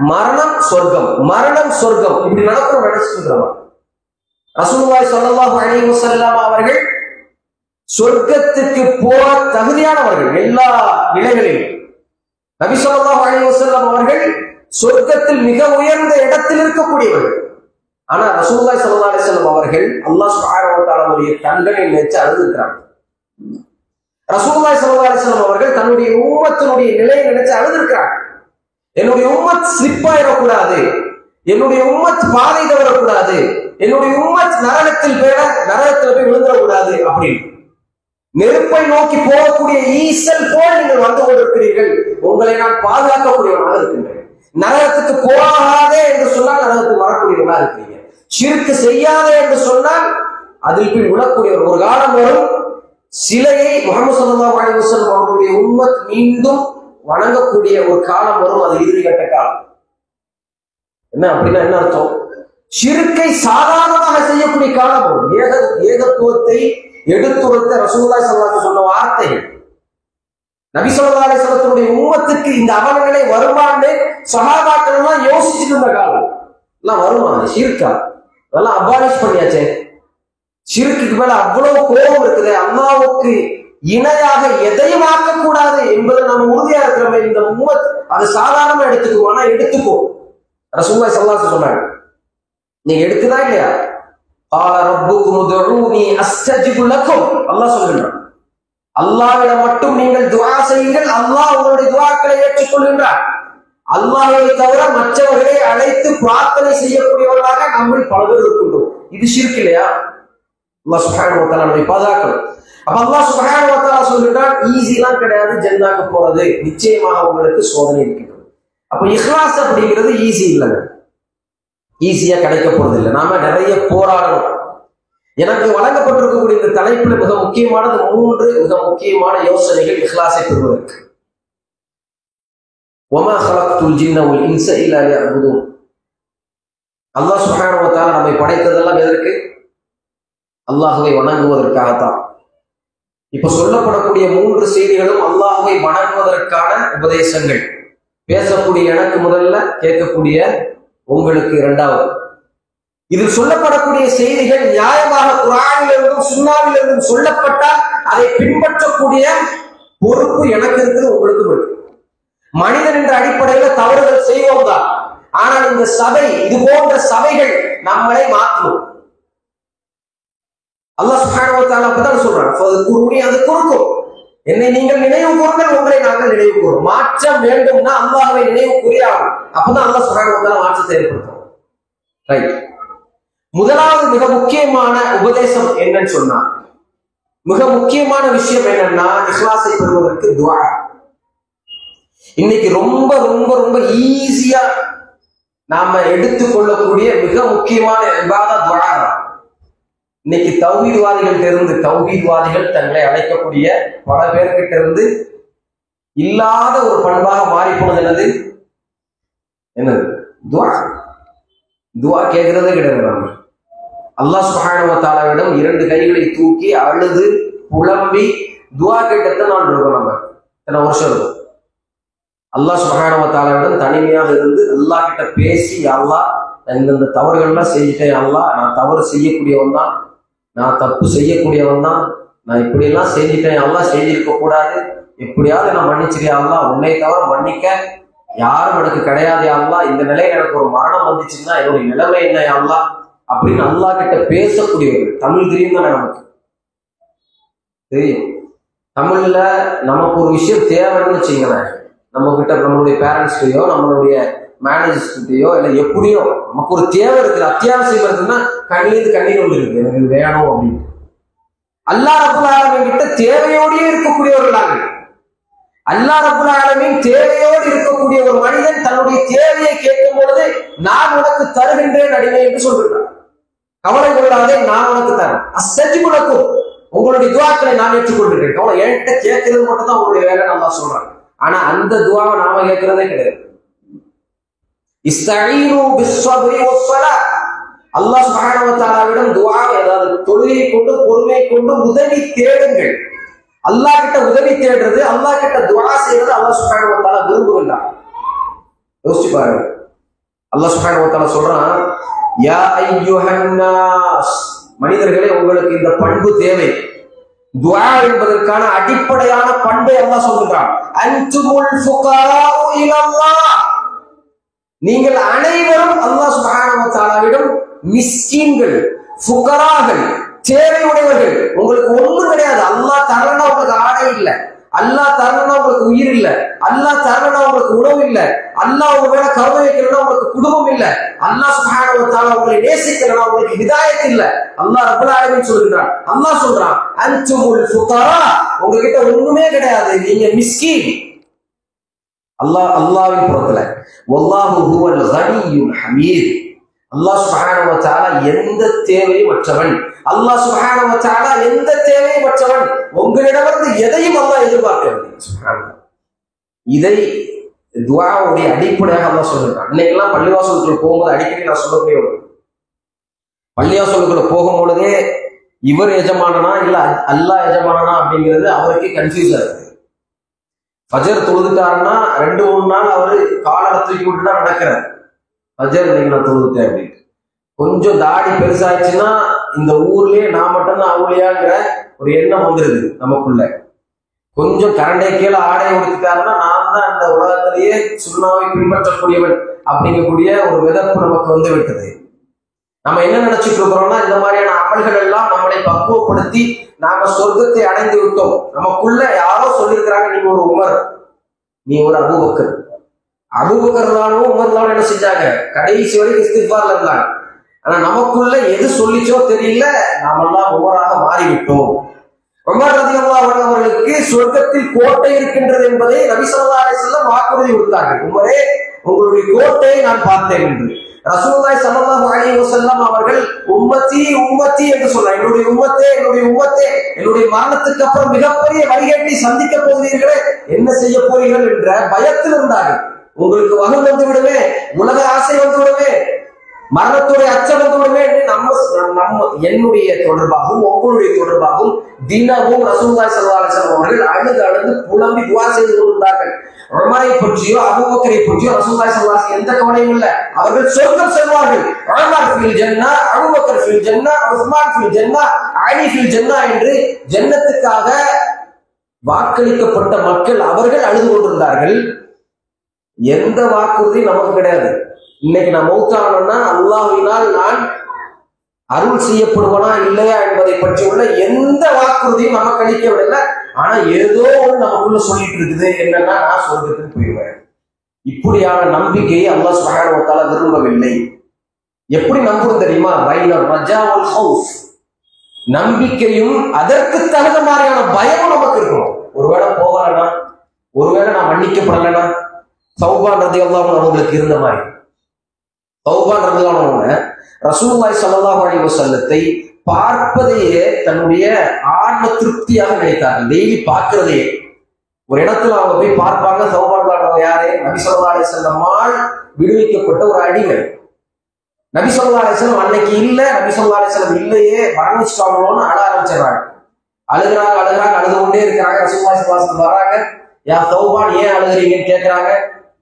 மரணம் சொர்க்கம் மரணம் சொர்க்கம் இப்படி நடக்கும் நினைச்சுக்கிறோம். ரசூலுல்லாஹி ஸல்லல்லாஹு அலைஹி வஸல்லம் அவர்கள் சொர்க்கத்துக்கு போக தகுதியானவர்கள் எல்லா நிலைகளிலும். நபி ஸல்லல்லாஹு அலைஹி வஸல்லம் அவர்கள் சொர்க்கத்தில் மிக உயர்ந்த இடத்தில் இருக்கக்கூடியவர்கள். ஆனா ரசூலுல்லாஹி ஸல்லல்லாஹு அலைஹி வஸல்லம் அவர்கள் அல்லாஹ் சுப்ஹானஹு வ தஆலாவுடைய கண்களை நினைச்சு அழுதுகிறாங்க. ரசூலுல்லாஹி ஸல்லல்லாஹு அலைஹி வஸல்லம் அவர்கள் தன்னுடைய உம்மத்தினுடைய நிலையை நினைச்சு அழுதுகிறாங்க. என்னுடைய உம்மத் ஸ்லிப் ஆயிடக்கூடாது, என்னுடைய உம்மத் பாதை தவறக்கூடாது, என்னுடைய உம்மத் நரகத்தில் போய் விழுந்துடக்கூடாது அப்படின்னு. நெருப்பை நோக்கி போகக்கூடிய ஈசல் போல் நீங்கள் வந்து கொண்டிருக்கிறீர்கள், உங்களை நான் பாதுகாக்கக்கூடியவனாக இருக்கின்றேன். நரகத்துக்கு போகாதே என்று சொன்னால் நரகத்துக்கு வரக்கூடியவனாக இருக்கிறீங்க. ஷிர்க் செய்யாதே என்று சொன்னால் அதில் போய் விழக்கூடியவர். ஒரு காலம் வரும், சிலையை முஹம்மது ஸல்லல்லாஹு அலைஹி வஸல்லம் அவர்களுடைய உம்மத் மீண்டும் வணங்கக்கூடிய ஒரு காலம் வரும். அது இறுதி கட்ட காலம். என்ன அப்படின்னா என்ன அர்த்தம்? ஷிர்க்கை சாதாரணமாக செய்யக்கூடிய காலம் வரும். ஏகத்துவத்தை எடுத்துரைத்த ரசூலுல்லாஹி ஸல்லல்லாஹு அலைஹி வஸல்லம் சொன்ன வார்த்தைகள். நபி ஸல்லல்லாஹு அலைஹி வஸல்லத்துடைய உம்மத்துக்கு இந்த அவலங்களை வருமானே சஹாபாக்கள் எல்லாம் யோசிச்சுட்டு இருந்த காலம். எல்லாம் வருமா? ஷிர்கா அதெல்லாம் அபாலிஷ் பண்ணியாச்சே. ஷிர்க்குக்கு மேல அவ்வளவு கோபம் இருக்குது. அல்லாஹ்வுக்கு இணையாக எதையும் ஆக்கக்கூடாது என்பதை நம்ம உறுதியா இருக்கிறோமே. இந்த உம்மத் அது சாதாரணமா எடுத்துக்குவோம். ஆனா எடுத்துக்கோ. ரசூலுல்லாஹி ஸல்லல்லாஹு அலைஹி வஸல்லம் சொன்னாங்க, நீங்க எடுக்குதா இல்லையா? قال ربكم ادعوني استجب لكم. அல்லாஹ் சொல்றான், அல்லாஹ்விடம் மட்டும் நீங்கள் துஆ செய்யுங்கள், அல்லாஹ் உங்களுடைய துஆக்களை ஏற்றுக்கொள்கின்றார். அல்லாஹ்வை தவிர மற்றவர்களை அழைத்து பிரார்த்தனை செய்யக்கூடியவர்களாக நம்ம பல பேர் இருக்கின்றோம். இது ஷிர்க் இல்லையா? அல்லாஹ் சுப்ஹானஹு வ தஆலா நம்மை பாதுகாக்கணும். அப்ப அல்லாஹ் சுப்ஹானஹு வ தஆலா சொல்றான், ஈஸிலாம் கிடையாது ஜன்னத்துக்கு போறது, நிச்சயமாக உங்களுக்கு சோதனை இருக்கிறது. அப்ப இஹ்லாஸ் அப்படிங்கிறது ஈஸி இல்லைங்க, ஈஸியா கிடைக்க போறது இல்லை. நாம நிறைய போராடணும். எனக்கு வழங்கப்பட்டிருக்கக்கூடிய இந்த தலைப்புல மிக முக்கியமானது 3 மிக முக்கியமான யோசனைகள் இஹ்லாஸை பெறுவதற்கு. வமா ஹலக்துல் ஜின்ன வல் இன்ஸ இல்லா லியஅபுதூன். அல்லாஹ் சுப்ஹானஹு வ தஆலா நம்மை படைத்ததெல்லாம் எதற்கு? அல்லாஹ்வை வணங்குவதற்காகத்தான். இப்ப சொல்லப்படக்கூடிய 3 செய்திகளும் அல்லாஹ்வை வணங்குவதற்கான உபதேசங்கள். பேசக்கூடிய எனக்கு முதல்ல, கேட்கக்கூடிய உங்களுக்கு இரண்டாவது. இதில் சொல்லப்படக்கூடிய செய்திகள் நியாயமாக குர்ஆனிலிருந்தும் சுன்னாவிலிருந்தும் சொல்லப்பட்டால் அதை பின்பற்றக்கூடிய பொறுப்பு எனக்கு இருக்குது, உங்களுக்கும் இருக்கு. மனிதன் என்ற அடிப்படையில தவறுகள் செய்வோம் தான். ஆனால் இந்த சபை, இது போன்ற சபைகள் நம்மளை மாற்றும். அல்லாஹ் சுப்ஹானஹு வ தஆலா அப்பதான் சொல்றான், ஃபதுகுருனி அதுகுருக்கும். என்னை நீங்கள் நினைவு கூறுங்கள், உங்களை நாங்கள் நினைவு கூறுவோம். மாற்றம் வேண்டும்னா அல்லாஹ்வை நினைவு கூறியாகும். அப்பதான் அல்லாஹ் சுப்ஹானஹு வ தஆலா மாற்றத்தை ஏற்படுத்தும். ரைட். முதலாவது மிக முக்கியமான உபதேசம் என்னன்னு சொன்னா, மிக முக்கியமான விஷயம் என்னன்னா, இஹ்லாஸை பெறுவதற்கு துஆ. இன்னைக்கு ரொம்ப ரொம்ப ரொம்ப ஈஸியா நாம எடுத்துக்கொள்ளக்கூடிய மிக முக்கியமான இபாதத் துஆ. இன்னைக்கு தௌஹீத்வாதிகள் தங்களை அழைக்கக்கூடிய பல பேர்கிட்ட இருந்து இல்லாத ஒரு பண்பாக மாறி போனது என்னது? துவா கேட்கிறதே கிடையாது. நம்ம அல்லாஹ் சுப்ஹானஹு வ தஆலாவிடம் 2 கைகளை தூக்கி அழுது புலம்பி துவா கேட்டத்தை நான் இருக்கோம். நம்ம எத்தனை வருஷம் இருக்கும். அல்லாஹ் சுப்ஹானஹு வ தஆலாவிடம் தனிமையாக இருந்து அல்லாஹ் கிட்ட பேசி, அல்லாஹ் இந்த தவறுகள்லாம் செஞ்சுட்டேன், அல்லாஹ் நான் தவறு செய்யக்கூடியவன் தான், நான் தப்பு செய்யக்கூடியவன் தான், நான் இப்படியெல்லாம் செஞ்சுட்டேன், அல்லாஹ் செஞ்சிருக்க கூடாது, எப்படியாவது நான் மன்னிச்சிருக்கேன், அல்லாஹ் உன்னை தவிர மன்னிக்க யாரும் எனக்கு கிடையாது, அல்லாஹ் இந்த நிலையில எனக்கு ஒரு மரணம் வந்துச்சுன்னா என்னுடைய நிலைமை என்ன அல்லாஹ் அப்படின்னு அல்லாஹ் கிட்ட பேசக்கூடியவர்கள். தமிழ் தெரியும் தானே? நமக்கு தெரியும். தமிழ்ல நமக்கு ஒரு விஷயம் தேவைன்னு வச்சுங்களேன், நம்ம கிட்ட நம்மளுடைய பேரண்ட்ஸ்கிட்டயோ நம்மளுடைய மேனேஜர்ஸ்கிட்டயோ இல்லை எப்படியோ நமக்கு ஒரு தேவை இருக்குது, அத்தியாவசியம் இருக்குன்னா கண்ணீர் ஒன்று இருக்கு, எனக்கு இது வேணும் அப்படின்னு. அல்லாஹ் ரப்புல் ஆலமீன் கிட்ட தேவையோடயே இருக்கக்கூடியவர்கள் நாங்கள். அல்லாஹ் ரப்புல் ஆலமீன் தேவையோடு இருக்கக்கூடிய ஒரு மனிதன் தன்னுடைய தேவையை கேட்கும் பொழுது நான் உனக்கு தருகின்றேன் அடிமை என்று சொல்கிறான். கவலை கொள்ளாதே, நான் உனக்கு தரேன். அஸ்ஸஜிபுலக்கும், உங்களுடைய துஆக்களை நான் ஏற்றுக்கொள்கிறேன். கவலை என்கிட்ட கேட்கிறது மட்டும் தான் உங்களுடைய வேலை அல்லாஹ் சொல்றான். ஆனா அந்த துஆவை நாம கேட்கிறதே கிடையாது. இஸ்தஈனு பிஸ்ஸப்ரி வஸ்ஸலா, அல்லாஹ் சுப்ஹானஹு வ தஆலாவிடம் துஆ, அதாவது தொழுகை கொண்டு பொறுமை கொண்டு உதவி தேடுங்கள். அல்லாஹ் கிட்ட உதவி தேடுறது, அல்லாஹ் கிட்ட துஆ செய்யறது அல்லாஹ் சுப்ஹானஹு வ தஆலா விரும்புகிறான். யோசிச்சு பாருங்க. அல்லாஹ் சுப்ஹானஹு வ தஆலா சொல்றான், யா அய்யுஹன் நாஸ், மனிதர்களே உங்களுக்கு இந்த பண்பு தேவை. துஆ என்பதற்கான அடிப்படையான பண்பை அல்லாஹ் சொல்கிறான். அன்துமுல் ஃபுகராஉ இலல்லாஹ், நீங்கள் அனைவரும் அல்லாஹ் சுப்ஹானஹு வ தஆலாவிடம் மிஸ்கீன்கள், ஃபுகராகள், தேவையுடையவர்கள். உங்களுக்கு ஒண்ணும் கிடையாது. அல்லாஹ் தரலனா உங்களுக்கு ஆடை இல்லை, அல்லாஹ் தரலனா உங்களுக்கு உயிர் இல்லை, அல்லாஹ் தரலனா உங்களுக்கு உணவு இல்லை, அல்லாஹ் உங்க மேல கருணை வைக்கலனா உங்களுக்கு குடும்பம் இல்லை, அல்லாஹ் சுப்ஹானஹு வ தஆலா உங்களை நேசிக்கலனா உங்களுக்கு ஹிதாயத் இல்லை. அல்லாஹ் ரப்பல் ஆலமீன் சொல்றான். அல்லாஹ் சொல்றான், அன்துமுல் ஃபுகரா, உங்ககிட்ட ஒண்ணுமே கிடையாது, நீங்க மிஸ்கீன். அல்லாஹ்வின் புறத்துல வல்லாஹு ஹுவல் கனியுல் ஹமீத், அல்லாஹ் சுப்ஹானஹு வ தஆலா எந்த தேவையும் அற்றவன். அல்லாஹ் சுப்ஹானஹு வ தஆலா எந்த தேவையும் அற்றவன். உங்களிடமிருந்து எதையும் அல்லாஹ் எதிர்பார்க்கவில்லை. சுப்ஹானல்லாஹ். இதை துஆவுடைய அடிப்படையாக அல்லாஹ் சொல்றான். இன்னைக்கெல்லாம் பள்ளிவாசலுக்குள்ள போகும்போது அடிக்கடி நான் சொல்லக்கூடிய ஒன்று, பள்ளிவாசலுக்குள்ள போகும்பொழுதே இவர் எஜமானனா இல்ல அல்லாஹ் எஜமானனா அப்படிங்கிறது அவருக்கே கன்ஃபியூஸா இருக்கு. ஃபஜர் தொழுதுட்டாருன்னா 2-3 நாள் அவரு காலை தூக்கி விட்டு தான் நடக்கிறார். ஃபஜர் இன்னைக்கு நான் தொழுதுட்டேன் அப்படின்னு. கொஞ்சம் தாடி பெருசாச்சுன்னா இந்த ஊர்லயே நான் மட்டும்தான் அவுளியாங்கிற ஒரு எண்ணம் வந்துருது நமக்குள்ள. கொஞ்சம் கரண்டை கீழே ஆடையை உடுத்திட்டாருன்னா நான் தான் இந்த உலகத்திலேயே சுண்ணாவை பின்பற்றக்கூடியவன் அப்படிங்கக்கூடிய ஒரு விதப்பு நமக்கு வந்து விட்டது. நம்ம என்ன நினைச்சிட்டு இருக்கிறோம்னா, இந்த மாதிரியான அமல்கள் எல்லாம் நம்மளை பக்குவப்படுத்தி நாம சொர்க்கத்தை அடைந்து விட்டோம். நமக்குள்ள யாரோ சொல்லியிருக்கிறாங்க, நீங்க ஒரு உமர், நீ ஒரு அபூபக்கர். அபூபக்கர்லானும் உமர்லானும் என்ன செஞ்சாங்க, கடைசி வரைக்கும் இஸ்திக்ஃபார்ல இருந்தாங்க. ஆனா நமக்குள்ள எது சொல்லிச்சோ தெரியல, நாமெல்லாம் உமராக மாறிவிட்டோம். உமர் ரலியல்லாஹு அன்ஹு அவர்களுக்கு சொர்க்கத்தில் கோட்டை இருக்கின்றது என்பதை நபி ஸல்லல்லாஹு அலைஹி வஸல்லம் வாக்குறுதி கொடுத்தார்கள். உமரே, உங்களுடைய கோட்டையை நான் பார்த்தேன் என்று. ரசூலுல்லாஹி ஸல்லல்லாஹு அலைஹி வஸல்லம் அவர்கள் உம்மத்தி உம்மத்தி என்று சொன்னார். என்னுடைய உம்மத்தே, என்னுடைய உம்மத்தே, என்னுடைய மரணத்துக்கு அப்புறம் மிகப்பெரிய வழிகேட்டை சந்திக்க போகிறீர்களே, என்ன செய்ய போறீர்கள் என்ற பயத்தில் இருந்தார்கள். உங்களுக்கு வகை வந்து விடுமே, உலக ஆசை வந்து விடுமே, மரணத்துடைய அச்சம் வந்து விடுமே என்று நம்ம என்னுடைய தொடர்பாகவும் உங்களுடைய தொடர்பாகவும் தினமும் ரசூலுல்லாஹி ஸல்லல்லாஹு அலைஹி வஸல்லம் அவர்கள் அழுது புலம்பி துஆ செய்து கொண்டிருந்தார்கள். உமரை பற்றியோ அபூபக்கரை பற்றியோ ரசூலுல்லாஹி ஸல்லல்லாஹு அலைஹி வஸல்லம் எந்த கவலையும் இல்லை. அவர்கள் சொர்க்கம் செல்வார்கள். உமர் ஃபில் ஜன்னா, அபூபக்கர் ஃபில் ஜன்னா, உஸ்மான் ஃபில் ஜன்னா, அலி ஃபில் ஜன்னா என்று ஜன்னத்துக்காக வாக்களிக்கப்பட்ட மக்கள் அவர்கள் அழுது கொண்டிருந்தார்கள். எந்த வாக்குறுதி நமக்கு கிடையாது. இன்னைக்கு நான் மௌத்தானோம்னா அல்லாஹ்வினால் நான் அருள் செய்யப்படுவனா இல்லையா என்பதை பற்றி உள்ள எந்த வாக்குறுதியும் நமக்கு அளிக்கவில்லை. ஆனா ஏதோ ஒன்று நமக்குள்ள சொல்லிட்டு இருக்குது, என்னன்னா நான் சொர்க்கத்துக்கு போயிடுவேன். இப்படியான நம்பிக்கையை அல்லாஹ் சுப்ஹானஹு வ தஆலா விரும்பவில்லை. எப்படி நம்புறது தெரியுமா? பைனர் ரஜா வல் ஹவுஃப், நம்பிக்கையும் அதற்கு தகுந்த மாதிரியான பயமும் நமக்கு இருக்கணும். ஒருவேளை போகலனா, ஒருவேளை நான் மன்னிக்கப்படலைன்னா, சௌபான் ரலியல்லாஹு அன்ஹு அவங்களுக்கு இருந்த மாதிரி. சௌபான் ரலியல்லாஹு அன்ஹு ரசூலுல்லாஹி ஸல்லல்லாஹு அலைஹி வஸல்லத்தை பார்ப்பதையே தன்னுடைய ஆன்ம திருப்தியாக நினைத்தார்கள். டெய்லி பார்க்கிறதையே. ஒரு இடத்துல அவங்க போய் பார்ப்பாங்க. சௌபான் யாரு? நபி ஸல்லல்லாஹு அலைஹி வஸல்லம் விடுவிக்கப்பட்ட ஒரு அடிமை. நபி ஸல்லல்லாஹு அலைஹி வஸல்லம் அன்னைக்கு இல்ல, நபி ஸல்லல்லாஹு அலைஹி வஸல்லம் இல்லையே, மரணிச்சிட்டாங்களோன்னு அழ ஆரம்பிச்சிடறாங்க. அழுகுறாங்க, அழுது கொண்டே இருக்கிறாங்க. ரசூலுல்லாஹி ஸல்லல்லாஹு அலைஹி வஸல்லம் வராங்க. யா சௌபான், ஏன் அழுகுறீங்கன்னு கேட்கிறாங்க.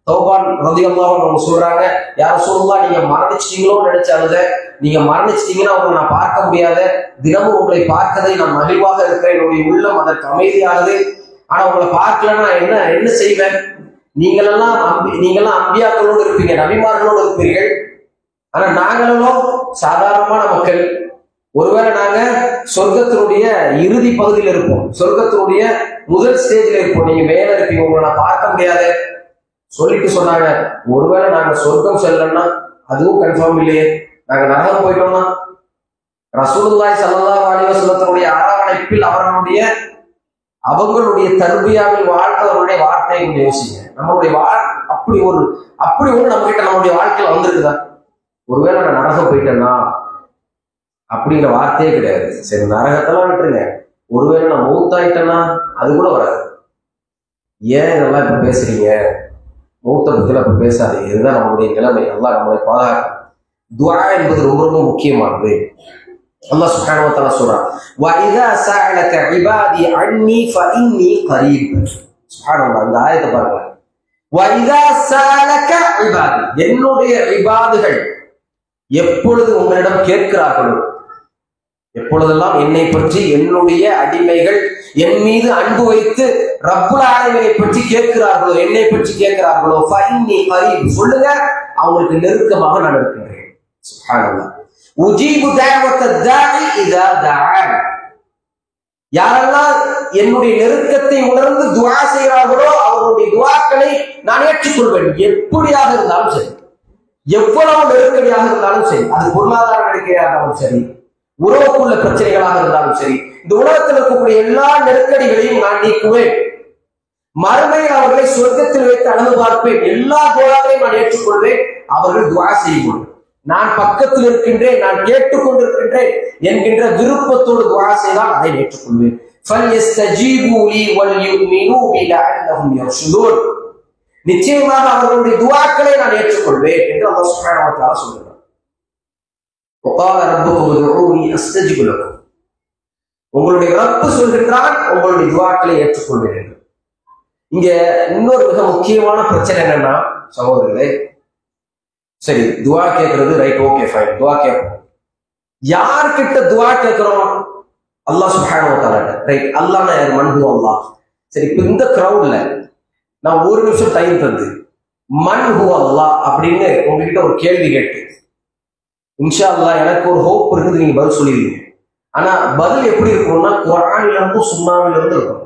சௌபான் ரலியல்லாஹு அன்ஹு அவங்க சொல்றாங்க, யா ரசூலுல்லாஹ், நீங்க மரணிச்சிட்டீங்களோன்னு நினைச்சு அழுத. நீங்க மரணிச்சிட்டீங்கன்னா உங்களை நான் பார்க்க முடியாத. தினமும் உங்களை பார்த்ததை நான் மகிழ்வாக இருக்கிறேன். என்னுடைய உள்ளம் அதற்கு அமைதியாகுது. ஆனா உங்களை பார்க்கலன்னா என்ன செய்வேன்? நீங்களெல்லாம் அம்பியாக்களோடு இருப்பீங்க, நபிமார்களோடு இருப்பீர்கள். ஆனா நாங்களும் சாதாரணமான மக்கள். ஒருவேளை நாங்க சொர்க்கத்தினுடைய இறுதி பகுதியில் இருப்போம், சொர்க்கத்தினுடைய முதல் ஸ்டேஜ்ல இருப்போம். நீங்க மேல இருப்பீங்க, உங்களை நான் பார்க்க முடியாது சொல்லிட்டு சொன்னாங்க. ஒருவேளை நாங்க சொர்க்கம் செல்லணும்னா அதுவும் கன்ஃபார்ம் இல்லையே, நாங்க நரகம் போயிட்டோம்னா? ரசூலுல்லாஹி ஸல்லல்லாஹு அலைஹி வஸல்லத்தினுடைய அரவணைப்பில் அவங்களுடைய தர்பியாவில் வாழ்ந்தவருடைய வார்த்தையை யோசிங்க. நம்மளுடைய அப்படி ஒரு நம்ம கிட்ட நம்மளுடைய வாழ்க்கையில வந்திருக்குதா? ஒருவேளை நான் நரகம் போயிட்டேன்னா அப்படிங்கிற வார்த்தையே கிடையாது. சரி, நரகத்தெல்லாம் விட்டுருங்க, ஒருவேளை நான் மௌத்தாயிட்டேன்னா அது கூட வராது. ஏன் இதெல்லாம் இப்ப பேசுறீங்க? மௌத்த பத்தில இப்ப பேசாதீங்க. இதுதான் நம்மளுடைய நிலைமை. எல்லாம் நம்மளை பாதுகாக்கும். துஆ என்பது ரொம்ப ரொம்ப முக்கியமானது. அல்லாஹ் சுப்ஹானஹு வ தஆலா சொல்றான், வ இதா சஅலக இபாதி அன்னி ஃபஇன்னி கரீப். சுப்ஹானல்லாஹ், இந்த ஆயத்தை பாருங்க. வ இதா சஅலக இபாதி, என்னுடைய இபாதுகள் எப்பொழுது உங்களிடம் கேட்கிறார்களோ, எப்பொழுதெல்லாம் என்னை பற்றி என்னுடைய அடிமைகள் என் மீது அன்பு வைத்து ரப்புல் ஆலமீனை பற்றி கேட்கிறார்களோ, என்னை பற்றி கேட்கிறார்களோ, ஃபஇன்னி கரீப், சொல்லுங்க, அவங்களுக்கு நெருக்கமாக நான் இருக்கின்றேன். சுப்ஹானல்லாஹ். உஜீபு தஅவத தாஇ இதா தஆன், யாரெல்லாம் என்னுடைய நெருக்கத்தை உணர்ந்து துஆ செய்கிறார்களோ அவர்களுடைய துஆக்களை நான் ஏற்றுக்கொள்வேன். எப்படியாக இருந்தாலும் சரி, எவ்வளவு நெருக்கடியாக இருந்தாலும் சரி, அது பொருளாதார நெருக்கடியாக இருந்தாலும் சரி, உறவுக்குள்ள பிரச்சனைகளாக இருந்தாலும் சரி, இந்த உலகத்தில் இருக்கக்கூடிய எல்லா நெருக்கடிகளையும் நான் நீக்குவேன். மறுமையில் அவர்களை சொர்க்கத்தில் வைத்து அழகு பார்ப்பேன். எல்லா துஆக்களையும் நான் ஏற்றுக்கொள்வேன். அவர்கள் துஆ செய்யும், நான் பக்கத்தில் இருக்கின்றேன், நான் கேட்டுக்கொண்டிருக்கின்றேன் என்கின்ற விருப்பத்தோடு துஆ செய்தால் அதை ஏற்றுக்கொள்வேன். நிச்சயமாக அவர்களுடைய துஆக்களை நான் ஏற்றுக்கொள்வேன் என்று அல்லாஹ் சுப்ஹானஹு வ தஆலா சொல்கிறார். وقال ربكم ادعوني استجب لكم, உங்களுடைய ரப்பு சொல்கின்றான், உங்களுடைய துஆக்களை ஏற்றுக்கொள்வேன் என்று. இங்க இன்னொரு மிக முக்கியமான பிரச்சனை என்னன்னா, சகோதரர்களே, சரி துஆ கேட்கறது ரைட், ஓகே ஃபைன், துஆ கேட்போம். யார்கிட்ட துஆ கேட்கிறோம்? அல்லாஹ் சுப்ஹானஹு வ தஆலா, ரைட். அல்லாஹ்னா யார்? மன் ஹுவ அல்லாஹ். சரி, இப்ப இந்த கிரவுட்ல நான் ஒரு நிமிஷம் டைம் தந்து மன் ஹுவ அல்லாஹ் அப்படின்னு உங்ககிட்ட ஒரு கேள்வி கேட்டு, இன்ஷா அல்லாஹ் எனக்கு ஒரு ஹோப் இருக்குது, நீங்க பதில் சொல்லிடுவீங்க. ஆனா பதில் எப்படி இருக்கணும்னா குர்ஆனில இருந்தும் சுன்னாவில இருந்து இருக்கும்.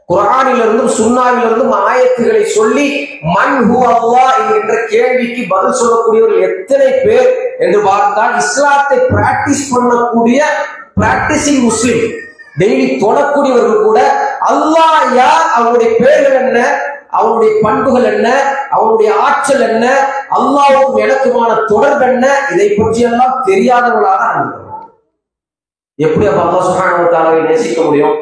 குர்ஆனில இருந்தும் சுன்னாவில இருந்தும் ஆயத்துகளை சொல்லி மன் ஹுவ அல்லாஹ் என்கின்ற கேள்விக்கு பதில் சொல்லக்கூடியவர்கள் எத்தனை பேர் என்று பார்த்தால், இஸ்லாத்தை பிராக்டிஸ் பண்ணக்கூடிய பிராக்டிசிங் முஸ்லிம், டெய்லி தொழக்கூடியவர்கள் கூட அல்லாஹ் யார், அவருடைய பெயர்கள் என்ன, அவருடைய பண்புகள் என்ன, அவருடைய ஆற்றல் என்ன, அல்லாஹ்வுக்கும் எனக்குமான தொடர்பு என்ன, இதை பற்றி எல்லாம் தெரியாதவர்களாக இருக்கிறோம். எப்படி அப்ப அல்லாஹ் சுப்ஹானஹு வ தஆலாவை நேசிக்க முடியும்?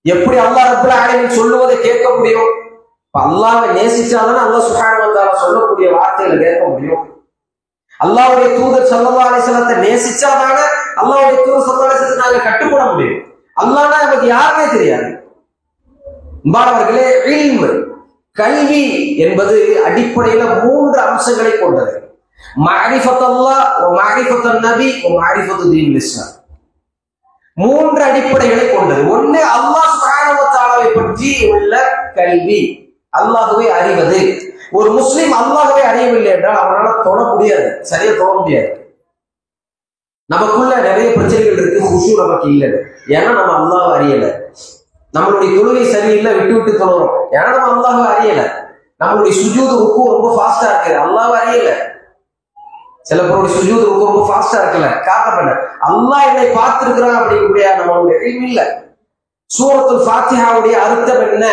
எப்படி அல்லாஹ் ரப்பல் ஆலமீன் சொல்லுவதை கேட்க முடியும்? அல்லாஹ்வை நேசிச்சாதானே அல்லாஹ் சுப்ஹானஹு வ தஆலா சொல்லக்கூடிய வார்த்தைகளை கேட்க முடியும். அல்லாஹ்வுடைய தூதர் ஸல்லல்லாஹு அலைஹி வஸல்லத்தை நேசிச்சாதானே அல்லாஹ்வுடைய தூதர் ஸல்லல்லாஹு அலைஹி வஸல்லத்தை நாங்க கட்டுப்பட முடியும். அல்லாஹ்னா நமக்கு யாருமே தெரியாது. அன்பானவர்களே, இல்ம், கல்வி என்பது அடிப்படையில 3 அம்சங்களை கொண்டது. மஅரிஃபத்துல்லாஹ் வ மஅரிஃபத்துன் நபி வ மஅரிஃபத்து தீனுல் இஸ்லாம். 3 அடிப்படைகளை கொண்டது. ஒன்று, அல்லாஹ் சுப்ஹானஹு வ தஆலாவை பற்றி உள்ள கல்வி, அல்லாஹ்வை அறிவது. ஒரு முஸ்லிம் அல்லாஹ்வை அறியவில்லை என்றால் அவரால் தொழ முடியாது, சரியா தொழ முடியாது. நமக்குள்ள நிறைய பிரச்சனைகள் இருக்கு, குஷூ நமக்கு இல்லை, ஏன்னா நம்ம அல்லாஹ்வை அறியல. நம்மளுடைய தொழுகை சரியில்லை, விட்டு விட்டு தொழுறோம், ஏன்னா நம்ம அல்லாஹ்வை அறியல. நம்மளுடைய சுஜூது ருக்கு ரொம்ப ஃபாஸ்டா இருக்கு, அல்லாஹ்வை அறியல. சில பேருடைய சுஜூது ருக்கு ரொம்ப ஃபாஸ்டா இருக்கல, காரணம் என்ன? அல்லாஹ் என்னை பார்த்திருக்கிறான் அப்படிங்கக்கூடிய நம்மளுடைய இல்ம் இல்ல. சூரத்துல் ஃபாத்திஹாவுடைய அர்த்தம் என்ன?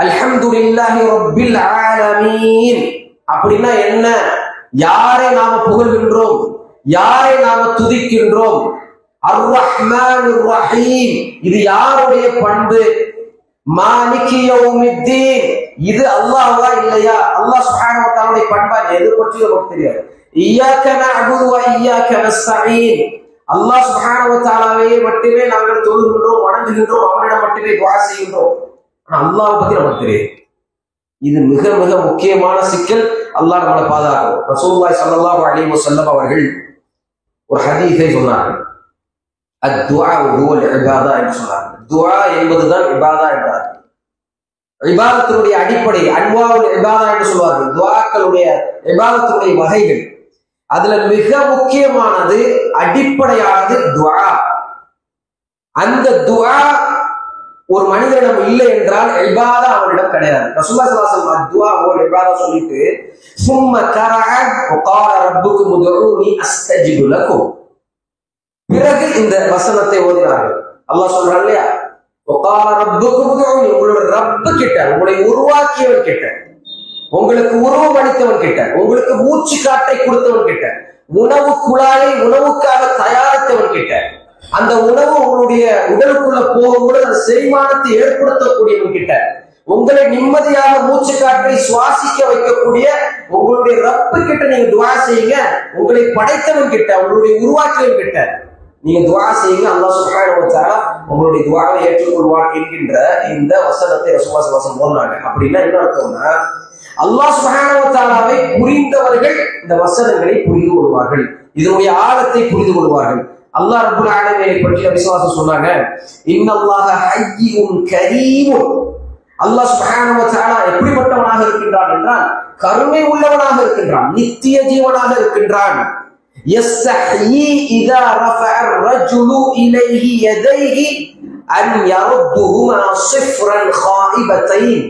அல்ஹம்துலில்லாஹி ரப்பில் ஆலமீன் அப்படின்னா என்ன? யாரை நாம புகழ்கின்றோம்? யாரை நாம துதிக்கின்றோம்? அர் ரஹ்மானுர் ரஹீம். இது யாருடைய பண்பு? மாலிகி யௌமித்தீன். இது அல்லாஹ்வா இல்லையா? அல்லாஹ் சுப்ஹானஹு வ தஆலாவுடைய பண்பா? எது பற்றி நமக்கு தெரியாது. இய்யாக நஅபுது வ இய்யாக நஸ்தஈன். அல்லாஹ் சுப்ஹானஹு வ தஆலாவையே மட்டுமே நாங்கள் தொழுகின்றோம், வணங்குகின்றோம், அவனிடம் மட்டுமே துஆ செய்கின்றோம். ஆனா அல்லாஹ்வை பத்தி நமக்கு தெரியாது. இது மிக மிக முக்கியமான சிக்கல். அல்லாஹ் நம்மளை பாதுகாக்கணும். ரசூலுல்லாஹி ஸல்லல்லாஹு அலைஹி வஸல்லம் அவர்கள் ஒரு ஹதீஸை சொன்னார்கள். அத்துஆ ஹுவல் இபாதா என்று சொன்னார்கள். துஆ என்பதுதான் இபாதா என்றார். இபாதத்தினுடைய அடிப்படை அன்வாவுல் இபாதா என்று சொல்வார்கள். துஆக்களுடைய இபாதத்தினுடைய வகைகள். அதுல மிக முக்கியமானது அடிப்படையானது துஆ. அந்த துஆ ஒரு மனிதனிடம் இல்லை என்றால் இபாதா அவனிடம் கிடையாது. ரசூலுல்லாஹி ஸல்லல்லாஹு அலைஹி வஸல்லம் துஆ ஓ இபாதா சொல்லிட்டு சும்ம கரஅ வகால ரப்புக்கும் உதுஊனி அஸ்தஜிபு லக்கும். பிறகு இந்த வசனத்தை ஓதினார்கள். அல்லாஹ் சொல்றான் இல்லையா, வகால ரப்புக்கும் உதுஊனி, உங்களுடைய ரப்பு கிட்ட, உங்களை உருவாக்கியவன் கிட்ட, உங்களுக்கு உருவம் அளித்தவன் கிட்ட, உங்களுக்கு மூச்சு காற்றை கொடுத்தவன் கிட்ட, உணவு குழாயை உணவுக்காக தயாரித்தவன் கிட்ட, அந்த உணவு உங்களுடைய உடலுக்குள்ள போகும்போது அந்த செரிமானத்தை ஏற்படுத்தக்கூடியவன் கிட்ட, உங்களை நிம்மதியாக மூச்சு காற்றை சுவாசிக்க வைக்கக்கூடிய உங்களுடைய ரப்பு கிட்ட நீங்க துஆ செய்யுங்க. உங்களை படைத்தவன் கிட்ட, உங்களுடைய உருவாக்கியவன் கிட்ட நீங்க துஆ செய்யுங்க. அல்லாஹ் சுப்ஹானஹு வ தஆலா உங்களுடைய துஆவை ஏற்றுக்கொள்வான் என்கின்ற இந்த வசனத்தை ரசூலுல்லாஹி ஸல்லல்லாஹு அலைஹி வஸல்லம் ஓதுனாங்க. அப்படின்னா என்ன அர்த்தம்னா, அல்லாஹ் சுப்ஹானஹு வ தஆலாவை புரிந்தவர்கள் இந்த வசனங்களை புரிந்து கொள்வார்கள், இதனுடைய ஆழத்தை புரிந்து கொள்வார்கள். அல்லாஹ் ரப்பல் ஆலமீனை பற்றி விசுவாசம் சொன்னாங்க. இன்னல்லாஹ ஹய்யுன் கரீமுன். அல்லாஹ் சுப்ஹானஹு வ தஆலா எப்படிப்பட்டவனாக இருக்கின்றான் என்றால் கருணை உள்ளவனாக இருக்கின்றான், நித்திய ஜீவனாக இருக்கின்றான். யஸ்தஹ்யி இதா ரஃபஅ الرجل இலைஹி யதைஹி அன் யருத்துஹுமா ஸிஃப்ரன் خائبتين.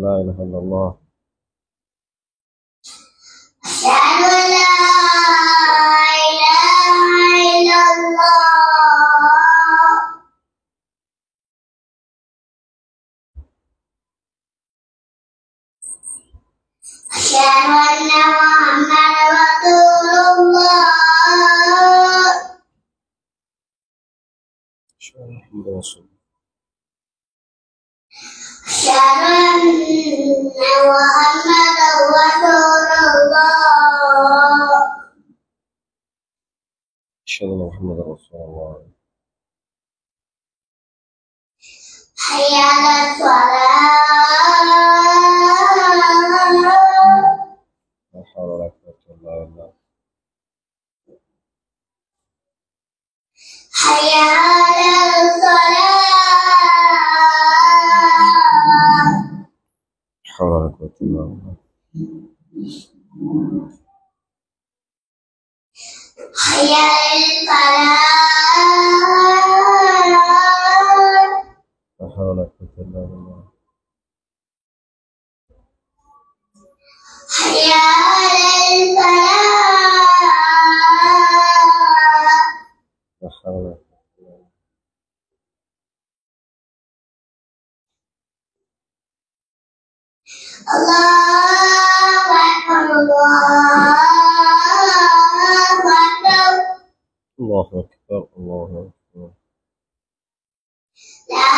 لا إله إلا الله. أشهد أن لا إله إلا الله. أشهد أن محمدا رسول الله. أشهد أن محمدا رسول الله. أشهد أن محمدا رسول الله. أشهد أن محمدا رسول الله. حي على الصلاة. لا حول ولا قوة إلا بالله. حي على الصلاة. لا حول ولا قوة إلا بالله. حي على الفلاح. لا حول ولا قوة إلا بالله. حي على الفلاح. لا حول ولا قوة إلا بالله. الله أكبر. الله أكبر. الله أكبر. الله أكبر. لا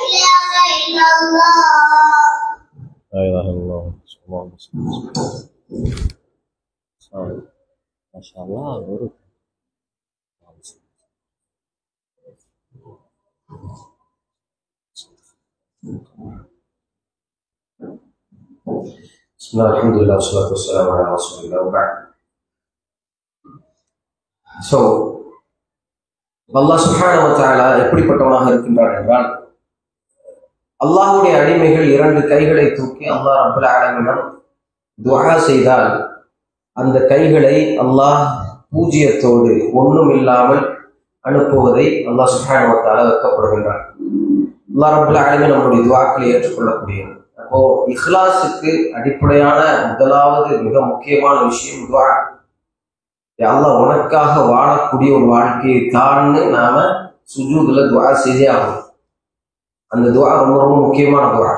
إله إلا الله. لا إله إلا الله. صلى الله عليه وسلم. ما شاء الله. بركة. بسم الله الحمد لله والصلاة والسلام على رسول الله وبعد. So அல்லாஹ் சுப்ஹானஹு வ தஆலா எப்படிப்பட்டவனாக இருக்கின்றான் என்றால், அல்லாஹ்வுடைய அடிமைகள் 2 கைகளை தூக்கி அல்லாஹ் ரப்பல் ஆலமீனிடம் துஆ செய்தால் அந்த கைகளை அல்லாஹ் பூஜ்ஜியத்தோடு ஒன்றும் இல்லாமல் அனுப்புவதை அல்லாஹ் சுப்ஹானஹு வ தஆலா வெட்கப்படுகின்றான். அல்லாஹ் ரப்பல் ஆலமீன் நம்முடைய துஆக்களை ஏற்றுக்கொள்ளக்கூடியவன். அப்போ இஹ்லாஸுக்கு அடிப்படையான முதலாவது மிக முக்கியமான விஷயம் துஆ. அல்லாஹ் உனக்காக வாழக்கூடிய ஒரு வாழ்க்கையை தான்னு நாம சுஜூதுல துஆ செய்தே ஆகணும். அந்த துஆ ரொம்ப ரொம்ப முக்கியமான துஆ.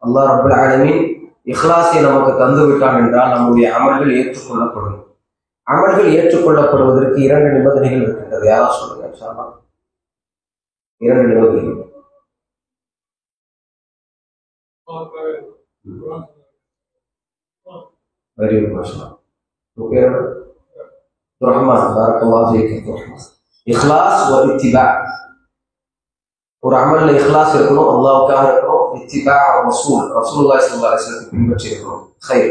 அல்லாஹ் ரப்பல் ஆலமீன் இஹ்லாஸை நமக்கு தந்து விட்டான் என்றால் நம்முடைய அமல்கள் ஏற்றுக்கொள்ளப்படும். அமல்கள் ஏற்றுக்கொள்ளப்படுவதற்கு 2 நிபந்தனைகள் இருக்கின்றது. யாரா சொல்லுங்க இன்ஷா அல்லாஹ். 2 நிபந்தனைகள். வெரி குட் மாஷா. ஓகே ரஹ்மான் பாரக்கல்லாஹு ஃபீக். இஹ்லாஸ் வ இத்திபா. ஒரு அமல்ல இஹ்லாஸ் இருக்கணும், அல்லாஹ்வுக்காக இருக்கணும். இத்திபா ரசூலுல்லாஹி ஸல்லல்லாஹு அலைஹி வஸல்லம் பின்பற்றி இருக்கணும். ஹைர்.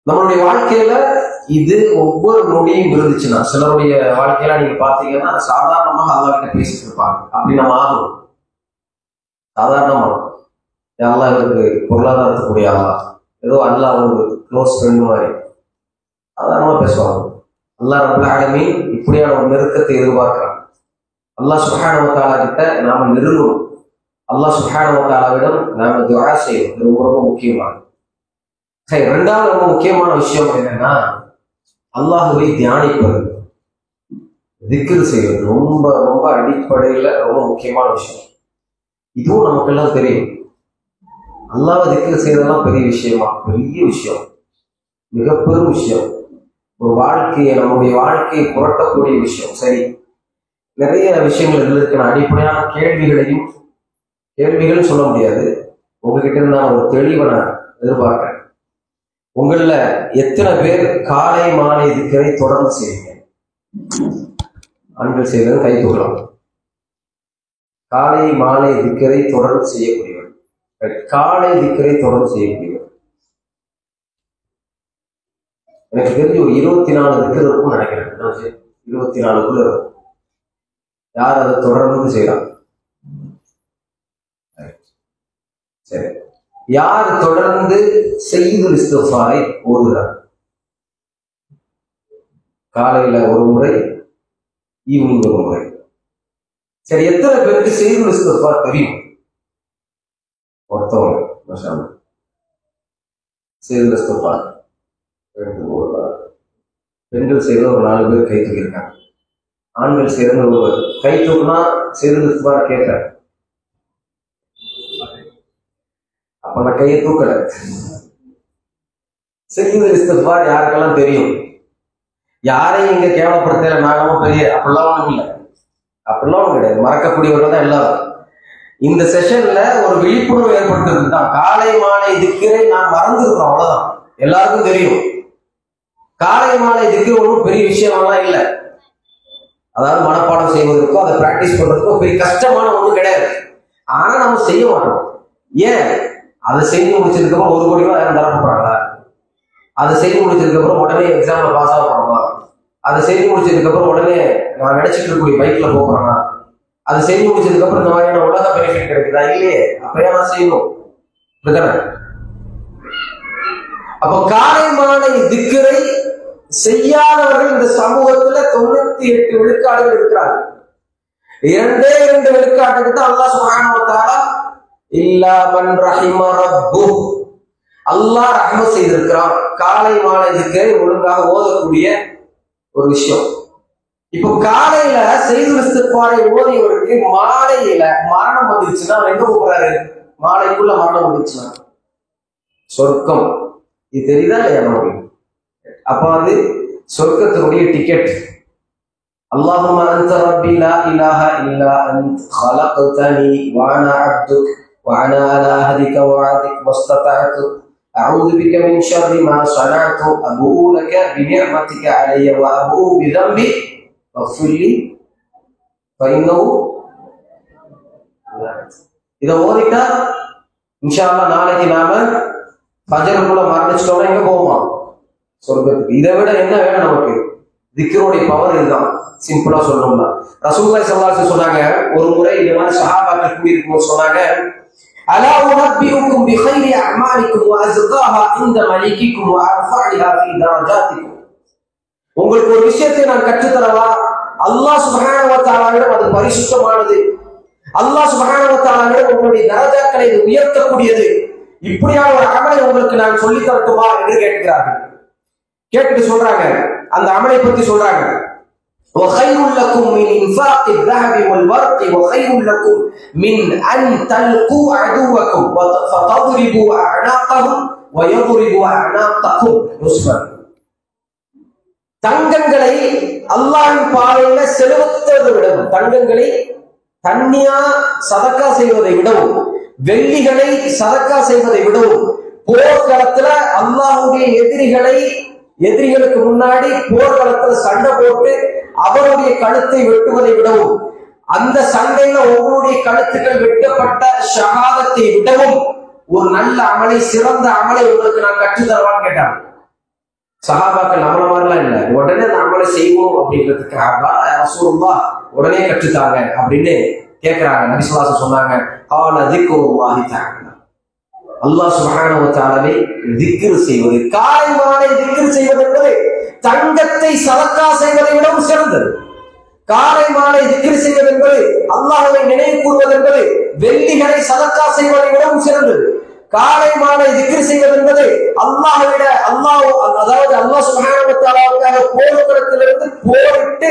நம்மளுடைய வாழ்க்கையில இது ஒவ்வொரு நொடியும் இருந்துச்சுன்னா, சிலருடைய வாழ்க்கையில நீங்க பாத்தீங்கன்னா சாதாரணமாக அல்லாஹ் கிட்ட பேசிட்டு இருப்பாங்க. அப்படி நம்ம ஆகணும். சாதாரணமா அல்லாஹ் இவருக்கு பொருளாதாரத்துக்குரிய அல்லாஹ், ஏதோ அல்லாஹ் ஒரு க்ளோஸ் ஃப்ரெண்ட் மாதிரி சாதாரணமா பேசுவாங்க. அல்லாஹ் ரப்பல் ஆலமீன் இப்படியான ஒரு நெருக்கத்தை எதிர்பார்க்கிறான். அல்லாஹ் சுப்ஹானஹு வ தஆலா கிட்ட நாம நெருங்கணும். அல்லாஹ் சுப்ஹானஹு வ தஆலாவிடம் நாம துஆ செய்யணும். இது ரொம்ப ரொம்ப முக்கியமானது. சரி, 2வது ரொம்ப முக்கியமான விஷயம் என்னன்னா, அல்லாஹ்வை தியானிப்பது, திக்ர் செய்வது. ரொம்ப ரொம்ப அடிப்படையில ரொம்ப முக்கியமான விஷயம். இதுவும் நமக்கெல்லாம் தெரியும். அல்லாஹ்வை திக்ர் செய்யறதெல்லாம் பெரிய விஷயமா? பெரிய விஷயம், மிக பெரும் விஷயம். ஒரு வாழ்க்கையை, நம்முடைய வாழ்க்கையை புரட்டக்கூடிய விஷயம். சரி, நிறைய விஷயங்கள் இதுல இருக்கு. நான் அடிப்படையான கேள்விகள் சொல்ல முடியாது. உங்ககிட்ட இருந்து நான் ஒரு தெளிவை நான் எதிர்பார்க்கிறேன். உங்கள எத்தனை பேர் காலை மாலை திக்கரை தொடர்ந்து செய்வீங்க? ஆண்கள் செய்வது கை தூக்கலாம். காலை மாலை திக்கரை தொடர்ந்து செய்யக்கூடியவர், காலை திக்கரை தொடர்ந்து செய்யக்கூடியவர். எனக்கு தெரிஞ்சு ஒரு 24 திக்கர் இருக்கும் நினைக்கிறேன். 24க்குள்ள இருக்கும். யார் அதை தொடர்ந்து செய்யலாம்? சரி, யார் தொடர்ந்து செய்யுதுல் இஸ்திக்ஃபாரை ஓதுறார்? காலையில ஒரு முறை, ஈவினிங் ஒரு முறை. சரி, எத்தனை பேருக்கு செய்யுதுல் இஸ்திக்ஃபார் தெரியும்? ஒருத்தவங்க மஷாஅல்லாஹ் செய்யுதுல் இஸ்திக்ஃபார். பெண்கள் செய்யறது ஒரு 4 பேர் கை தூக்கியிருக்காங்க. ஆண்கள் செய்யறது ஒரு கை தூக்குனா செய்யுதுல் இஸ்திக்ஃபார் கேட்கிறேன். அப்ப நான் கையை தூக்கல. செய்யுதுல் இஸ்திக்ஃபார் யாருக்கெல்லாம் தெரியும்? யாரையும் இங்க கேவலப்படுத்தல, நாங்களும் பெரிய அப்படிலாம் ஒண்ணும் இல்லை, அப்படிலாம் ஒண்ணும் கிடையாது. மறக்கக்கூடியவர்கள் தான் எல்லாரும். இந்த செஷன்ல ஒரு விழிப்புணர்வு ஏற்படுத்துறது தான். காலை மாலை திக்ரை நான் மறந்துருக்கிறோம், அவ்வளவுதான். எல்லாருக்கும் தெரியும். காலை மாலை திக்ர் ஒன்றும் பெரிய விஷயம்லாம் இல்லை. அதாவது மனப்பாடம் செய்வதற்கோ அதை பிராக்டிஸ் பண்றதுக்கோ பெரிய கஷ்டமான ஒண்ணும் கிடையாது. ஆனா நம்ம செய்ய மாட்டோம். ஏன்? அதை செஞ்சு முடிச்சதுக்கு அப்புறம் 1 கோடி ரூபாய் யாரும் தர போறாங்களா? அதை செஞ்சு முடிச்சதுக்கு அப்புறம் உடனே எக்ஸாம்ல பாஸ் ஆக போறாங்களா? அதை செஞ்சு முடிச்சதுக்கு அப்புறம் உடனே நான் நினைச்சிட்டு இருக்கக்கூடிய பைக்ல போறானா? அதை செஞ்சு முடிச்சதுக்கு அப்புறம் இந்த மாதிரியான உலக பெனிஃபிட் கிடைக்குதா? இல்லையே. அப்பயே நான் செய்யணும். அப்ப காலை மாலை திக்ரை செய்யாதவர்கள் இந்த சமூகத்துல 98 விழுக்காடுகள் இருக்கிறார்கள். 2 விழுக்காட்டுக்கு தான் அல்லாஹ் சுப்ஹானஹு வ தஆலா இல்லா மன் ரஹிம ரப்பு, அல்லாஹ் ரஹ்மத் செய்திருக்கிறான். காலை மாலை திக்ரை ஒழுங்காக ஓதக்கூடிய ஒரு விஷயம். இப்போ காலையில செய்யுதுல் இஸ்திக்ஃபாரை ஓதியவருக்கு மாலையில மரணம் வந்துருச்சுன்னா எங்க போறாரு? மாலைக்குள்ள மரணம் வந்துருச்சுன்னா சொர்க்கம். இது தெரியுதா இல்லையா நமக்கு? அப்ப அது சொர்க்கத்தினுடைய டிக்கெட். அல்லாஹும்ம அன்த ரப்பி லா இலாஹ இல்லா அன்த خلقتني وانا عبدك وانا على عهدك ووعدك ما استطعت اعوذ بك من شر ما صنعت ابوء لك بنعمتك علي وابوء بذنبي فاغفر لي فانه. இத ஓதிட்டா இன்ஷா அல்லாஹ் நாளைக்கு நாம ஃபஜ்ருக்குள்ள மரணிச்சிட்டோம்னா எங்க போவோமா? சொர்க்கத்துக்கு. இதை விட என்ன வேணும் நமக்கு? திக்ருடைய பவர் இதுதான். சிம்பிளா சொல்லணும்னா ரசூலுல்லாஹி ஸல்லல்லாஹு அலைஹி வஸல்லம் சொன்னாங்க, ஒரு முறை இந்த மாதிரி சஹாபாக்கள் கூடி இருக்கும்போது சொன்னாங்க, அலா உனப்பியுக்கும் பிகைரி அமாலிக்கும் வஅஸ்காஹா இன்த மலிகிக்கும் வஅர்ஃபஅஹா ஃபீ தரஜாத்திக்கும். உங்களுக்கு ஒரு விஷயத்தை நான் கற்றுத்தரவா? அல்லாஹ் சுப்ஹானஹு வ தஆலாவிடம் அது பரிசுத்தமானது, அல்லாஹ் சுப்ஹானஹு வ தஆலாவிடம் உங்களுடைய தரஜாக்களை உயர்த்தக்கூடியது, இப்படியான ஒரு அமலை உங்களுக்கு நான் சொல்லி தரட்டுமா என்று கேட்கிறார்கள். கேட்டுட்டு சொல்றாங்க, அந்த அமலை பத்தி சொல்றாங்க, وَخَيْرٌ لَكُمْ مِنْ إِنْفَاقِ الذَّهَبِ وَالْوَرْقِ وَخَيْرٌ لَكُمْ مِنْ أَنْ تَلْقُوا عَدُوَّكُمْ فَتَضْرِبُوا أَعْنَاقَهُمْ وَيَضْرِبُوا أَعْنَاقَكُمْ يُسْفَرُ. தங்கங்களை அல்லாஹ்வின் பாதையில செலவழித்ததை விடவும், தங்கங்களை தண்ணியா சதக்கா செய்வதை விடவும், வெள்ளிகளை சதக்கா செய்வதை விடவும், போர்க்களத்துல அல்லாஹ்வுடைய எதிரிகளுக்கு முன்னாடி போர்க்களத்துல சண்டை போட்டு அவருடைய கழுத்தை வெட்டுவதை விடவும், அந்த சண்டையில ஒவ்வொருடைய கழுத்துக்கள் வெட்டப்பட்ட ஷஹாதத்தை விடவும் ஒரு நல்ல அமலை, சிறந்த அமலை உங்களுக்கு நான் கற்றுத்தரவான்னு கேட்டாங்க. சஹாபாக்கள் நம்மள மாதிரிலாம் இல்லை, உடனே அந்த அமலை செய்வோம் அப்படின்றதுக்காக ரசூலுல்லாஹ் உடனே கற்றுத்தாங்க அப்படின்னு கேட்கிறாங்க. நபி ஸல்லல்லாஹு அலைஹி வஸல்லம் சொன்னாங்க, கால திக்ருல்லாஹி தஆலா, அல்லாஹ் சுப்ஹானஹு வ தஆலாவை திக்ர் செய்வது, காலை மாலை திக்ர் செய்வது என்பது தங்கத்தை சதக்கா செய்வதை விடவும் சிறந்தது. காலை மாலை திக்ர் செய்வது என்பது, அல்லாஹ்வை நினைவு கூறுவது என்பது வெள்ளிகளை சதக்கா செய்வதை விடவும் சிறந்தது. காலை மாலை திக்ர் செய்வது என்பது அல்லாஹ் சுப்ஹானஹு வ தஆலாவுக்காக போர்க்களத்திலிருந்து போரிட்டு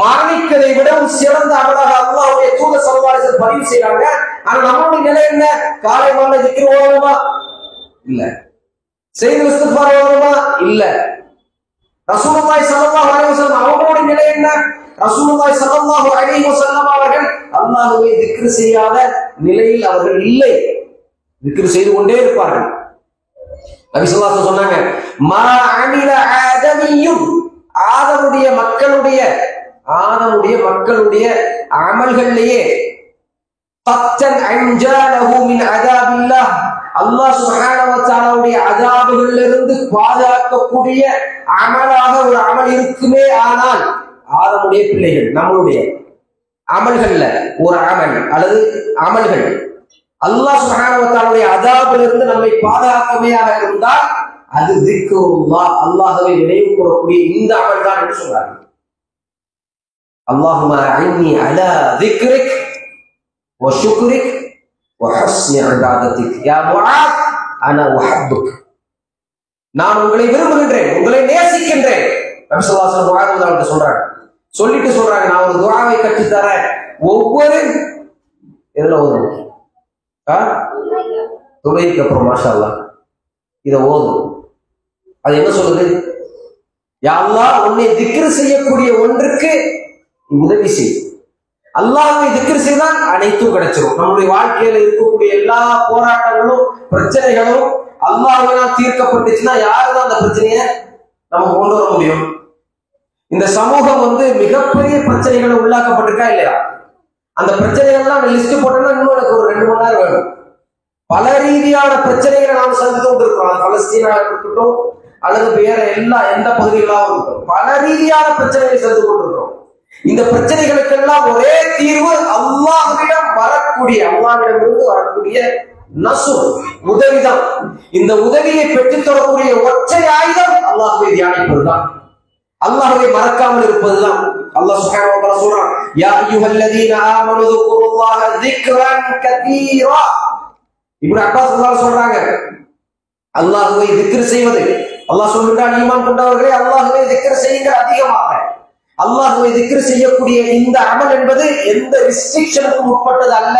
மரணிக்கதை விடவும் சிறந்த அமலாக அல்லாஹ்வுடைய தூதர் ஸல்லல்லாஹு அலைஹி வஸல்லம் பதிவு செய்றாங்க. ஆனா நம்மளுடைய நிலை என்ன? காலை மாலை திக்ர் ஓதுமா? இல்ல. செய்து இஸ்திக்ஃபார் ஓதுமா? இல்ல. ரசூலுல்லாஹி ஸல்லல்லாஹு அலைஹி வஸல்லம் அவங்களுடைய நிலை என்ன? ரசூலுல்லாஹி ஸல்லல்லாஹு அலைஹி வஸல்லம் அவர்கள் அல்லாஹ்வை திக்ர் செய்யாத நிலையில் அவர்கள் இல்லை, திக்ர் செய்து கொண்டே இருப்பார்கள். நபி ஸல்லல்லாஹு அலைஹி வஸல்லம் சொன்னாங்க, மா அமில ஆதமியும், ஆதமுடைய மக்களுடைய அமல்களிலேயே பத்தன் அன்ஜாலஹு மின் அஸாபில்லாஹ், அல்லாஹ் சுப்ஹானஹு வ தஆலாவுடைய அஸாபிலிருந்து பாதுகாக்கக்கூடிய அமலாக ஒரு அமல் இருக்குமே ஆனால், ஆதமுடைய பிள்ளைகள் நம்மளுடைய அமல்கள்ல ஒரு அமல் அல்லது அமல்கள் அல்லாஹ் சுப்ஹானஹு வ தஆலாவுடைய அஸாபிலிருந்து நம்மை பாதுகாக்கமையாக இருந்தால் அது திக்ருல்லாஹ், அல்லாஹ்வை நினைவு கூறக்கூடிய இந்த அமல் தான் என்று சொல்றாங்க. அல்லாஹும்ம அஇன்னி அலா திக்ரிக் வ ஷுக்ரிக் வ ஹுஸ்னி இபாதத்திக் யா முஆத் அனா உஹப்புக். நான் உங்களை விரும்புகின்றேன், உங்களை நேசிக்கின்றேன். நபி ஸல்லல்லாஹு அலைஹி வஸல்லம் முஆத் சொல்றாங்க. சொல்லிட்டு சொல்றாங்க, நான் ஒரு துஆவை கற்று தரேன், ஒவ்வொரு எதுல ஓதும் தொழுகைக்கு அப்புறம் மாஷா அல்லாஹ் இத ஓதும். அது என்ன சொல்லுது? யா அல்லாஹ், உன்னை திக்ர் செய்யக்கூடிய ஒன்றுக்கு உதவி செய். அல்லாஹ்வை திக்ர் செய்தால் அனைத்தும் கிடைச்சிடும். நம்முடைய வாழ்க்கையில இருக்கக்கூடிய எல்லா போராட்டங்களும் பிரச்சனைகளும் அல்லாஹ்வினால் தீர்க்கப்பட்டுச்சுன்னா யாருதான் அந்த பிரச்சனையை நம்ம கொண்டு வர முடியும்? இந்த சமூகம் மிகப்பெரிய பிரச்சனைகளை உள்ளாக்கப்பட்டிருக்கா இல்லையா? அந்த பிரச்சனைகள்லாம் லிஸ்ட் போட்டோம்னா இன்னும் எனக்கு ஒரு 2 மணி நேரம் வேணும். பல ரீதியான பிரச்சனைகளை நாம் சந்தித்து கொண்டிருக்கிறோம். அது பலஸ்தீனாக இருக்கட்டும் அல்லது வேற எந்த பகுதிகளாகவும் இருக்கட்டும், பல ரீதியான பிரச்சனைகளை சந்தித்து கொண்டிருக்கிறோம். இந்த பிரச்சனைகளுக்கெல்லாம் ஒரே தீர்வு அல்லாஹ்விடமிருந்து வரக்கூடிய நஸ்ர், உதவிதான். இந்த உதவியை பெற்றுத் தரக்கூடிய ஒற்றை ஆயுதம் அல்லாஹ்வை தியானிப்பதுதான், அல்லாஹ்வை மறக்காமல் இருப்பதுதான். அல்லாஹ் சுப்ஹானஹு வ தஆலா சொல்றான், யா அய்யுஹல்லதீன ஆமனு ذ்குருல்லாஹ ذிக்ரன் கதீரா. இப்னு அப்பாஸ் சொல்றாங்க, அல்லாஹ்வை திக்ர் செய்வது, அல்லாஹ் சொல்றான், ஈமான் கொண்டவர்களே அல்லாஹ்வை திக்ர் செய்யுங்க அதிகமாக. அல்லாஹ்வை திக்ர் செய்யக்கூடிய இந்த அமல் என்பது எந்த ரெஸ்ட்ரிக்ஷனுக்கும் உட்பட்டது அல்ல,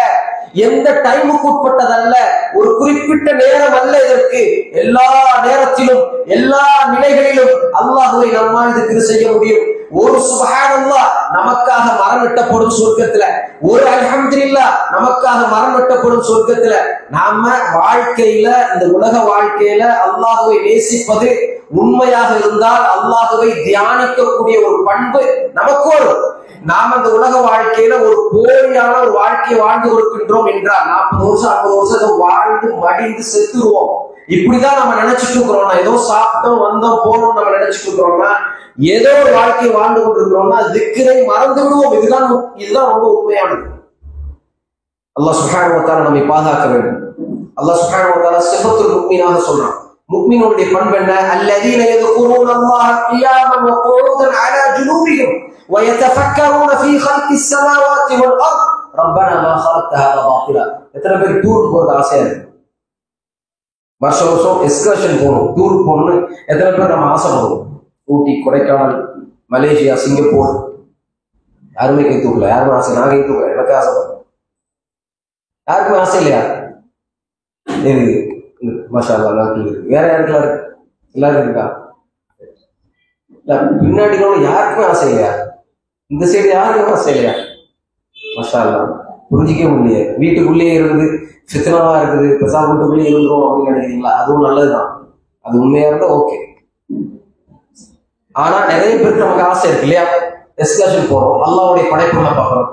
எந்த டைமுக்கு உட்பட்டது அல்ல, ஒரு குறிப்பிட்ட நேரம் அல்ல. இதற்கு எல்லா நேரத்திலும் எல்லா நிலைகளிலும் அல்லாஹ்வை நம்மால் திக்ர் செய்ய முடியும். ஒரு சுப்ஹானல்லாஹ் நமக்காக மரம் வெட்டப்படும் சொர்க்கத்துல, ஒரு அல்ஹம்துலில்லாஹ் நமக்காக மரம் வெட்டப்படும் சொர்க்கத்துல. நாம வாழ்க்கையில, இந்த உலக வாழ்க்கையில அல்லாஹ்வை நேசிப்பது உண்மையாக இருந்தால் அல்லாஹ்வை தியானிக்கக்கூடிய ஒரு பண்பு நமக்கு வரும். நாம் அந்த உலக வாழ்க்கையில ஒரு போலியான ஒரு வாழ்க்கையை வாழ்ந்து இருக்கின்றோம் என்றால் 40 வருஷம் 50 வருஷம் வாழ்ந்து மடிந்து செத்துருவோம். இப்படிதான் நம்ம நினைச்சிட்டு இருக்கிறோம்னா, ஏதோ சாப்பிட்டோம் வந்தோம் போனோம் நம்ம நினைச்சிட்டு இருக்கிறோம்னா, ஏதோ ஒரு வாழ்க்கை வாழ்ந்து கொண்டிருக்கிறோம்னா திக்ரை மறந்து விடுவோம். இதுதான் ரொம்ப உண்மையானது. அல்லாஹ் சுப்ஹானஹு வ தஆலா நம்மை பாதுகாக்க வேண்டும். அல்லாஹ் சுப்ஹானஹு வ தஆலா சிஃபத்துல் முஃமினாக சொல்றான். முஃமினுடைய பண்பு என்ன? அல்லதீன யذكرون الله قياما وقعودا على جنوبهم ويتفكرون في خلق السماوات والارض ربنا ما خلقت هذا باطلا. எத்தனை பேர் டூர் போறது ஆசையா இருக்கு? வருஷம் வருஷம் எக்ஸ்கர்ஷன் போகணும், டூர் போகணும்னு எத்தனை பேர் நம்ம ஆசைப்படுவோம்? ஊட்டி, கொடைக்கானல், மலேசியா, சிங்கப்பூர். யாருமே கை தூக்கல. யாருமே ஆசை? நான் கை தூக்கல. எனக்கு ஆசைப்படுறேன். யாருக்குமே ஆசை இல்லையா? மாஷா அல்லாஹ் எல்லாருக்கும் இருக்கு. வேற யாருக்கெல்லாம் இருக்கு? எல்லாரும் இருக்கா? பின்னாடி யாருக்குமே ஆசை இல்லையா? இந்த சைடு யாருக்குமே ஆசை இல்லையா? மாஷா அல்லாஹ் புரிஞ்சிக்கவே முடியல. வீட்டுக்குள்ளேயே இருந்து ஃபித்னாவா இருக்குது, பிரசா வீட்டுக்குள்ளேயே இருந்துரும் அப்படின்னு நினைக்கிறீங்களா? அதுவும் நல்லதுதான். அது உண்மையா இருந்தா ஓகே. ஆனா நிறைய பேருக்கு நமக்கு ஆசை இருக்கு இல்லையா? எக்ஸ்கர்ஷன் போறோம், அல்லாஹ்வுடைய படைப்புகளை பார்க்கிறோம்.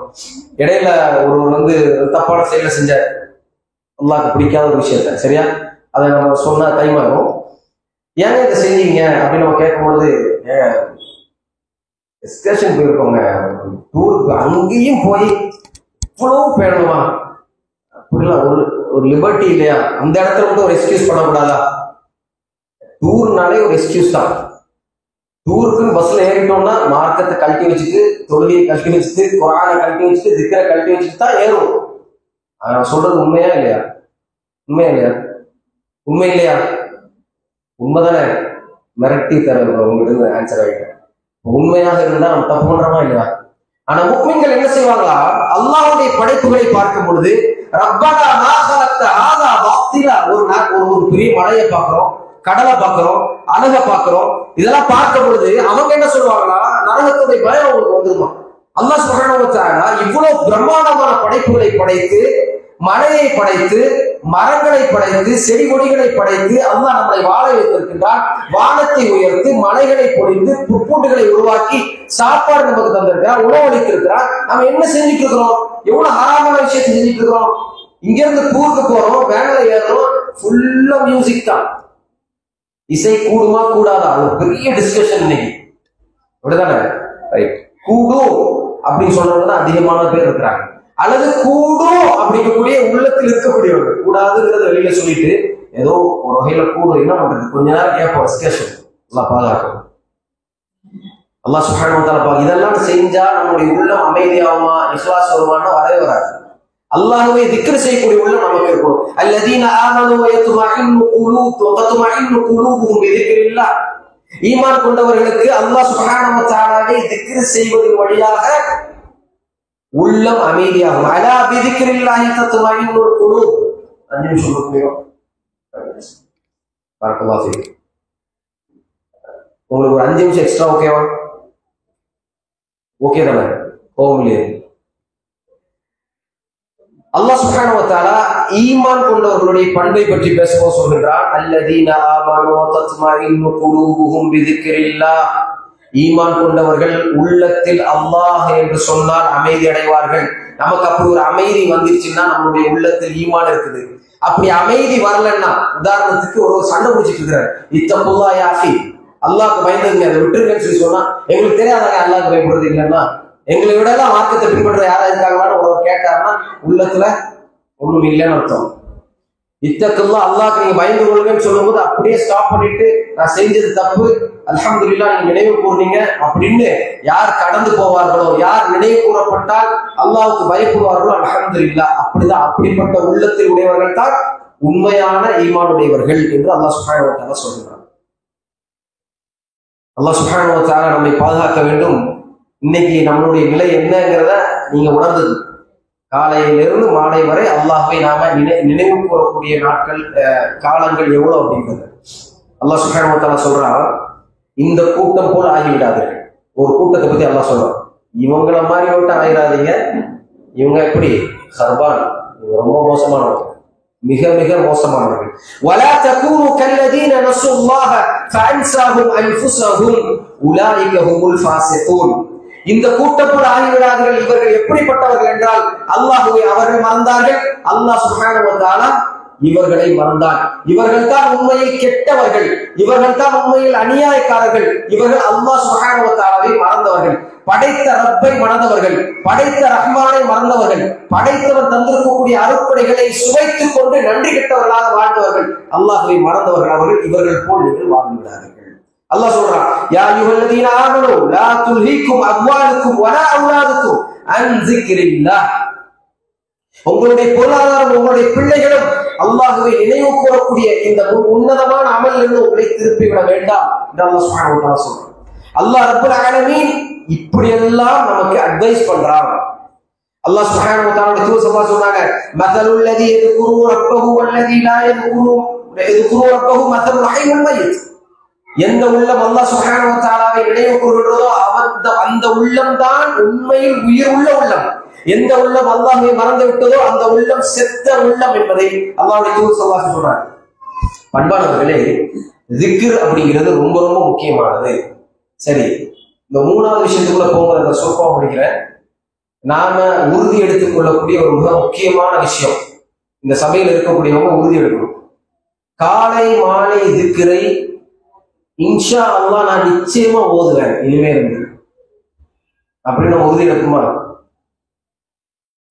இடையில ஒரு தப்பான செயலை செஞ்ச அல்லாஹ்க்கு பிடிக்காத ஒரு விஷயத்த, சரியா, அதை நம்ம சொன்னா டைம் ஆகும். ஏங்க இதை செஞ்சீங்க அப்படின்னு நம்ம கேட்கும்பொழுது, எக்ஸ்கர்ஷன் போயிருக்கோங்க, டூருக்கு, அங்கேயும் போய் இவ்வளவு பேரணுமா? அப்படிலாம் ஒரு லிபர்ட்டி இல்லையா? அந்த இடத்துல வந்து ஒரு எக்ஸ்கியூஸ் பண்ணக்கூடாதா? டூர்னாலே ஒரு எக்ஸ்கியூஸ் தான். டூருக்குன்னு பஸ்ல ஏறிட்டோம்னா மார்க்கத்தை கழட்டி வச்சுட்டு, தொழுகையை கழட்டி வச்சுட்டு, குரானை கழட்டி வச்சுட்டு, திக்கரை கழட்டி வச்சுட்டு தான் ஏறும். நான் சொல்றது உண்மையா இல்லையா? உண்மையா இல்லையா? உண்மை இல்லையா? உண்மைதானே? மிரட்டி தர உங்ககிட்ட ஆன்சர் ஆகிட்டேன். உண்மையாக இருந்தா நம்ம தப்பு பண்றோமா இல்லையா? ஆனா முஃமின்கள் என்ன செய்வாங்களா? அல்லாஹ்வுடைய படைப்புகளை பார்க்கும் பொழுது ரப்பனா மா கலக்த ஹாதா பாத்திலா, ஒரு பெரிய மலையை பார்க்கிறோம், கடலை பார்க்கிறோம், அழகை பார்க்கிறோம். இதெல்லாம் பார்க்கும் பொழுது அவங்க என்ன சொல்லுவாங்களா? நரகத்துடைய பயம் அவங்களுக்கு வந்துருமா? அல்லாஹ் சுப்ஹானஹு வ தஆலா இவ்வளவு பிரம்மாண்டமான படைப்புகளை படைத்து, மலையை படைத்து, மரங்களை படைத்து, செடி கொடிகளை படைத்து அல்லாஹ் நம்மளை வாழ வைத்திருக்கின்றார். வானத்தை உயர்த்து, மலைகளை பொழிந்து, புற்பூண்டுகளை உருவாக்கி சாப்பாடு நமக்கு தந்திருக்கிறார், உணவளித்திருக்கிறார். நம்ம என்ன செஞ்சுட்டு இருக்கிறோம்? எவ்வளவு ஹராமான விஷயத்தை செஞ்சுட்டு இருக்கிறோம். இங்க இருந்து டூருக்கு போறோம், வேன்ல ஏறுறோம், ஃபுல்லா மியூசிக் தான். இசை கூடுமா கூடாதா? அது பெரிய டிஸ்கஷன் இன்னைக்கு, அப்படிதானே? ரைட். கூடும் அப்படின்னு சொல்றவங்க தான் அதிகமான பேர் இருக்கிறாங்க. அல்லது கூடும் அப்படிங்கக்கூடிய உள்ளத்தில் இருக்கக்கூடியவர்கள், கூடாதுங்கிறத வெளியில சொல்லிட்டு ஏதோ ஒரு வகையில கூடும். என்ன பண்றது? கொஞ்ச நேரம் கேட்போம், டிஸ்கஷன். எல்லாம் பாதுகாக்கணும். அல்லாஹ் சுப்ஹானஹு வ தஆலா இதெல்லாம் செஞ்சா நம்முடைய உள்ளம் அமைதியாகுமா, இஹ்லாஸ் வருமானா? வரவே வராது. அல்லாஹ்வை திக்ர் செய்யக்கூடிய உள்ளம் நமக்கு இருக்கும். அல்லதீன ஆமனு வ தத்மஇன்னு குலூபுஹும் பிதிக்ரில்லாஹ். ஈமான் கொண்டவர்களுக்கு அல்லாஹ் சுப்ஹானஹு வ தஆலாவை திக்ர் செய்வதன் வழியாக உள்ளம் அமைதியாகும். அலா பிதிக்ரில்லாஹி தத்மஇன்னுல் குலூப். 5 நிமிஷம் சொல்லுங்க. பரக்கல்லாஹு ஃபீக். உங்களுக்கு ஒரு 5 நிமிஷம் எக்ஸ்ட்ரா ஓகேவா? ஓகே தானே? ஓம்லே அல்லாஹ் சுப்ஹானஹு வ தஆலா ஈமான் கொண்டவர்களுடைய பண்பை பற்றி பேசும்போது சொல்கிறார், அல்லதீன ஆமனு வ தத்மஇன்னு குலூபுஹும் பிதிக்ரில்லாஹ். ஈமான் கொண்டவர்கள் உள்ளத்தில் அல்லாஹ் என்று சொன்னால் அமைதி அடைவார்கள். நமக்கு அப்படி ஒரு அமைதி வந்துருச்சுன்னா நம்மளுடைய உள்ளத்தில் ஈமான் இருக்குது. அப்படி அமைதி வரலன்னா, உதாரணத்துக்கு ஒரு சண்டை பிடிச்சிட்டு இருக்கிறார், இத்தகுல்லா யாஃபி, அல்லாஹ்க்கு பயந்துங்க, அதை விட்டுருங்கன்னு சொல்லி சொன்னா, எங்களுக்கு தெரியாதாங்க அல்லாஹ்க்கு பயப்படுறது இல்லைன்னா, எங்களை விட எல்லாம் மார்க்கத்தை பின்பற்ற யாரா இருக்காங்கன்னு ஒரு கேட்டாருன்னா உள்ளத்துல ஒண்ணும் இல்லைன்னு அர்த்தம். இத்தகுல்லா, அல்லாஹ்க்கு நீங்க பயந்து கொள்ளுங்கன்னு சொல்லும்போது அப்படியே ஸ்டாப் பண்ணிட்டு, நான் செஞ்சது தப்பு, அல்ஹம்துலில்லாஹ் நீங்க நினைவு கூர்ந்தீங்க அப்படின்னு யார் கடந்து போவார்களோ, யார் நினைவு கூறப்பட்டால் அல்லாஹ்வுக்கு பயப்படுவார்களோ, அல்ஹம்துலில்லாஹ் அப்படிதான், அப்படிப்பட்ட உள்ளத்தில் உடையவர்கள் தான் உண்மையான ஈமானுடையவர்கள் என்று அல்லாஹ் சுப்ஹானஹு வ தஆலா சொல்கிறார். அல்லாஹ் சுப்ஹானஹு வ தஆலா நம்மை பாதுகாக்க வேண்டும். இன்னைக்கு நம்மளுடைய நிலை என்னங்கிறத நீங்க உணர்ந்தது. காலையிலிருந்து மாலை வரை அல்லாஹ்வை நாம நினைவு கூறக்கூடிய நாட்கள், காலங்கள் எவ்வளவு அப்படிங்கிறது அல்லாஹ் சுப்ஹானஹு வ தஆலா சொல்றான், இந்த கூட்டம் போல ஆகிவிடாதீர்கள். ஒரு கூட்டத்தை பத்தி அல்லாஹ் சொல்றான், இவங்கள மாதிரி மட்டும் ஆயிடாதீங்க. இவங்க எப்படி? ஹர்பான், ரொம்ப மோசமானவர்கள், மிக மிக மோசமானவர்கள். வலா தகூனு கல்லதீன நஸுல்லாஹ ஃபஅன்ஸாஹும் அன்ஃபுஸஹும் உலாயிக ஹுமுல் ஃபாஸிகூன். இந்த கூட்டம் போல ஆகிவிடாதீர்கள். இவர்கள் எப்படிப்பட்டவர்கள் என்றால், அல்லாஹ்வை அவர்கள் மறந்தார்கள், அல்லாஹ் சுப்ஹானஹு வ தஆலா இவர்களை மறந்தான். இவர்கள் தான் உண்மையில் கெட்டவர்கள், இவர்கள் தான் உண்மையில் அநியாயக்காரர்கள், இவர்கள் அல்லாஹ் சுப்ஹானஹு வ தஆலாவை மறந்தவர்கள், படைத்த ரப்பை மறந்தவர்கள், படைத்த ரஹ்மானை மறந்தவர்கள், படைத்தவர் தந்திருக்கக்கூடிய அருட்படைகளை சுவைத்துக் கொண்டு நன்றி கெட்டவர்களாக வாழ்ந்தவர்கள், அல்லாஹ்வை மறந்தவர்கள் அவர்கள். இவர்கள் போல் நீங்கள் வாழ்ந்து விடாதீர்கள். அல்லாஹ் சொல்றான், யா அய்யுஹல்லதீன ஆமனூ லா துல்ஹிக்கும் அம்வாலுக்கும் வலா அவுலாதுக்கும் அன் ஸிக்ரில்லாஹ். உங்களுடைய பொருளாதாரம், உங்களுடைய பிள்ளைகளும் அல்லாஹ்வை நினைவு கூறக்கூடிய இந்த உன்னதமான அமலிலிருந்து உங்களை திருப்பிவிட வேண்டாம் என்று அல்லாஹ் சுப்ஹானஹு வ தஆலா சொல்றான். அல்லாஹ் ரப்பல் ஆலமீன் இப்படி எல்லாம் நமக்கு அட்வைஸ் பண்றான். அல்லாஹ் சுப்ஹானஹு வ தஆலா தூதர் சொன்னாங்க, மஸலுல் லதீ யذ்குரு ரப்பஹு வல்லதீ லா யذ்குரு ரப்பஹு மஸலுல் ஹய்யில் மய்யித். எந்த உள்ளம் அல்லாஹ் சுப்ஹானஹு வ தஆலாவை நினைவு கூறுகிறதோ அந்த உள்ளம் தான் உண்மையில் உயிர் உள்ள உள்ளம். எந்த உள்ளம் அல்லாஹ்வை மறந்து விட்டதோ அந்த உள்ளம் செத்த உள்ளம் என்பதை அல்லாஹ்வுடைய தூதர் ஸல்லல்லாஹு அலைஹி வஸல்லம் சொல்றாங்க. பண்பானவர்களே, திக்ர் அப்படிங்கிறது ரொம்ப ரொம்ப முக்கியமானது. சரி, இந்த மூணாவது விஷயத்துக்குள்ள போகிற சொற்பம் அப்படிங்கிறேன். நாம உறுதி எடுத்துக் கொள்ளக்கூடிய ஒரு மிக முக்கியமான விஷயம், இந்த சபையில் இருக்கக்கூடியவங்க உறுதி எடுக்கணும். காலை மாலை திக்ரை இன்ஷா அல்லாஹ் நான் நிச்சயமா ஓதுவேன் இனிமே இருந்து அப்படின்னு நம்ம உறுதி எடுக்குமா?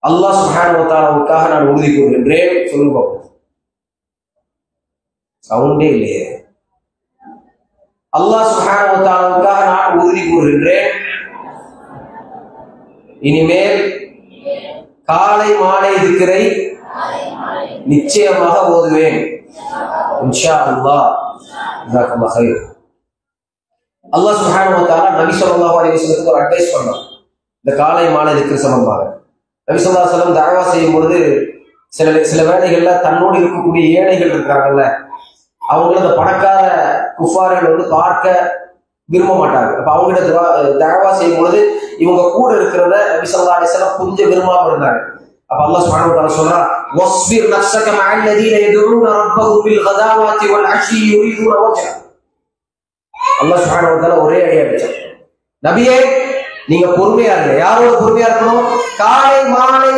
அல்லாஹ் சுப்ஹானஹு வ தஆலாவுக்காக நான் உறுதி கூறுகின்றேன் சொல்லுங்க. சவுண்டே இல்லையே. அல்லாஹ் சுப்ஹானஹு வ தஆலாவுக்காக நான் உறுதி கூறுகின்றேன், இனிமேல் காலை மாலை திக்ரை நிச்சயமாக ஓதுவேன் இன்ஷா அல்லாஹ். ஜஸாக்கல்லாஹு கைர். அல்லாஹ் சுப்ஹானஹு வ தஆலா நபி ஸல்லல்லாஹு அலைஹி வஸல்லம் ஒரு அட்வைஸ் பண்ணார் இந்த காலை மாலை திக்ர் சம்பந்தமாக. நபி ஸல்லல்லாஹு அலைஹி வஸல்லம் தஅவா செய்யும் பொழுது சில வேளைகள்ல தன்னோடு இருக்கக்கூடிய ஏழைகள் இருக்கிறாங்கல்ல, அவங்கள அந்த பணக்கார குஃபார்கள் வந்து பார்க்க விரும்ப மாட்டாங்க. அப்ப அவங்ககிட்ட தஅவா செய்யும் பொழுது இவங்க கூட இருக்கிறத நபி ஸல்லல்லாஹு அலைஹி வஸல்லம் கொஞ்சம் விரும்பாம இருந்தாங்க. அப்ப அல்லாஹ் சுப்ஹானஹு வ தஆலா சொல்றான், வஸ்பிர் நஃப்ஸக மஅல் லதீன யதுஊன ரப்பஹும் பில் கதாவாத்தி வல் அஷி யுரீதுன வஜ்ஹ. அல்லாஹ் சுப்ஹானஹு வ தஆலா ஒரே அடி அடிச்சான், நபியே நீங்க பொறுமையா இருங்க. யாரோட பொறுமையா இருக்கணும்? காலை மாலை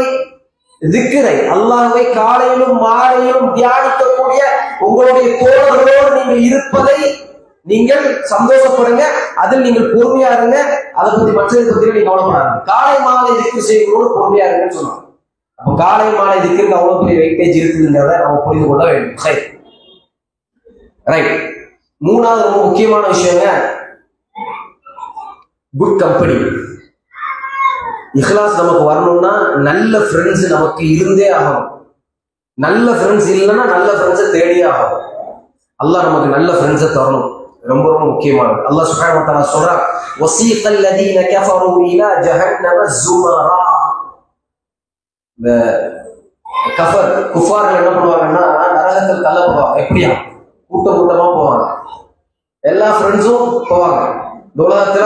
திக்ரை, அல்லாஹ்வை காலையிலும் மாலையிலும் தியானிக்கக்கூடிய உங்களுடைய தோழர்களோடு நீங்கள் இருப்பதை நீங்கள் சந்தோஷப்படுங்க, அதில் நீங்கள் பொறுமையா இருங்க. அதை பத்தி மற்றதை பத்தி நீங்க கவலைப்படாது. காலை மாலை திக்ர் செய்வதோடு பொறுமையா இருங்கன்னு சொன்னாங்க. அப்ப காலை மாலை திக்ருக்கு அவ்வளவு பெரிய வெயிட்டேஜ் இருக்குதுங்கிறத நம்ம புரிந்து கொள்ள வேண்டும். சரி, ரைட். மூணாவது ரொம்ப முக்கியமான விஷயங்க, குட் கம்பெனி. இஹ்லாஸ் நமக்கு வரணும்னா நல்ல ஃப்ரெண்ட்ஸ் நமக்கு இருந்தே ஆகணும். நல்ல ஃப்ரெண்ட்ஸ் இல்லைன்னா நல்ல ஃப்ரெண்ட்ஸை தேடியே ஆகணும். அல்லாஹ் நமக்கு நல்ல ஃப்ரெண்ட்ஸை தரணும், ரொம்ப ரொம்ப முக்கியமானது. அல்லாஹ் சுப்ஹானஹு வ தஆலா சொல்றான், வஸீகல் லதீன கஃபரு இலா ஜஹன்னம ஸுமரா. இந்த குஃபார்கள் என்ன பண்ணுவாங்கன்னா நரகத்தில் தள்ளப்படுவாங்க. எப்படியா? கூட்டம் கூட்டமா போவாங்க, எல்லா ஃப்ரெண்ட்ஸும் போவாங்க. இந்த உலகத்துல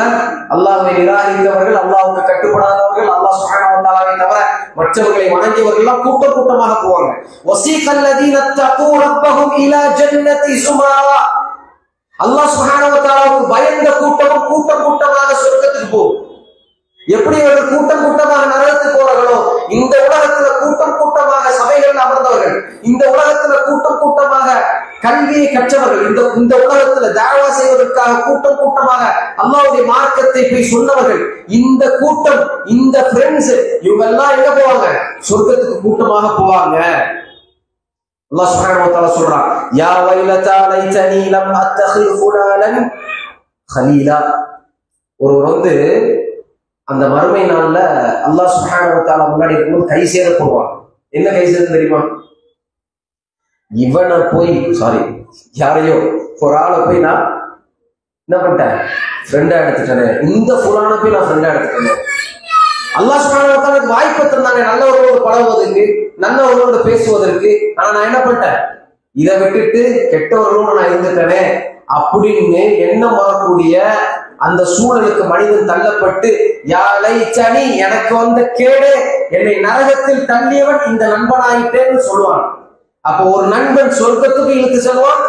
அல்லாஹ்வை நிராகரித்தவர்கள், அல்லாஹ்வுக்கு கட்டுப்படாதவர்கள், அல்லாஹ் சுப்ஹானஹு வ தஆலாவை தவிர மற்றவர்களை வணங்கியவர்கள் எல்லாம் கூட்டம் கூட்டமாக போவாங்க. வஸீகல் லதீன தகூ ரப்பஹும் இலா ஜன்னதி ஸுமரா. அல்லாஹ் சுப்ஹானஹு வ தஆலாவுக்கு பயந்த கூட்டமும் கூட்டம் கூட்டமாக சொர்க்கத்துக்கு போகும். எப்படி அவர்கள் கூட்டம் கூட்டமாக நரகத்துக்கு போறார்களோ, இந்த உலகத்துல கூட்டம் கூட்டமாக சபைகள் அமர்ந்தவர்கள், இந்த உலகத்துல கூட்டம் கூட்டமாக கல்வியை கற்றவர்கள், இந்த உலகத்துல தஅவா செய்வதற்காக கூட்டம் கூட்டமாக அல்லாஹ்வுடைய மார்க்கத்தை போய் சொன்னவர்கள், இந்த கூட்டம், இந்த ஃப்ரெண்ட்ஸ், இவங்க எல்லாம் எங்க போவாங்க? சொர்க்கத்துக்கு கூட்டமாக போவாங்க. அல்லாஹ் சுப்ஹானஹு வ தஆலா சொல்றான், யா வைலதா லைதனி லம் அத்தகில் ஃபுலானன் கலீலா. ஒருவர் வந்து அந்த மறுமை நாள்ல அல்லாஹ் சுப்ஹானஹு வ தஆலா முன்னாடி இருக்கும்போது கை சேர போடுவாங்க. என்ன கை சேரும் தெரியுமா? இவனை போய் யாரையோ ஒரு ஆளை போய் நான் என்ன பண்ணிட்டேன்? ஃப்ரெண்டா எடுத்துட்டேன். இந்த ஃபுலானை போய் நான் ஃப்ரெண்டா எடுத்துட்டேன். அல்லாஹ் சுப்ஹானஹு வ தஆலா வாய்ப்பு தந்தாங்க நல்லவர்களோடு பழகுவதற்கு, நல்லவர்களோடு பேசுவதற்கு. ஆனா நான் என்ன பண்ணிட்டேன்? இதை விட்டுட்டு கெட்டவர்களோடு நான் இருந்துட்டேனே அப்படின்னு எண்ணம் வரக்கூடிய அந்த சூழலுக்கு மனிதன் தள்ளப்பட்டு, யாழை சனி எனக்கு வந்த கேடு, என்னை நரகத்தில் தள்ளியவன் இந்த நண்பனாயிட்டேன்னு சொல்லுவான். அப்போ ஒரு நண்பன் சொர்க்கத்துக்கு இழுத்து செல்வான்,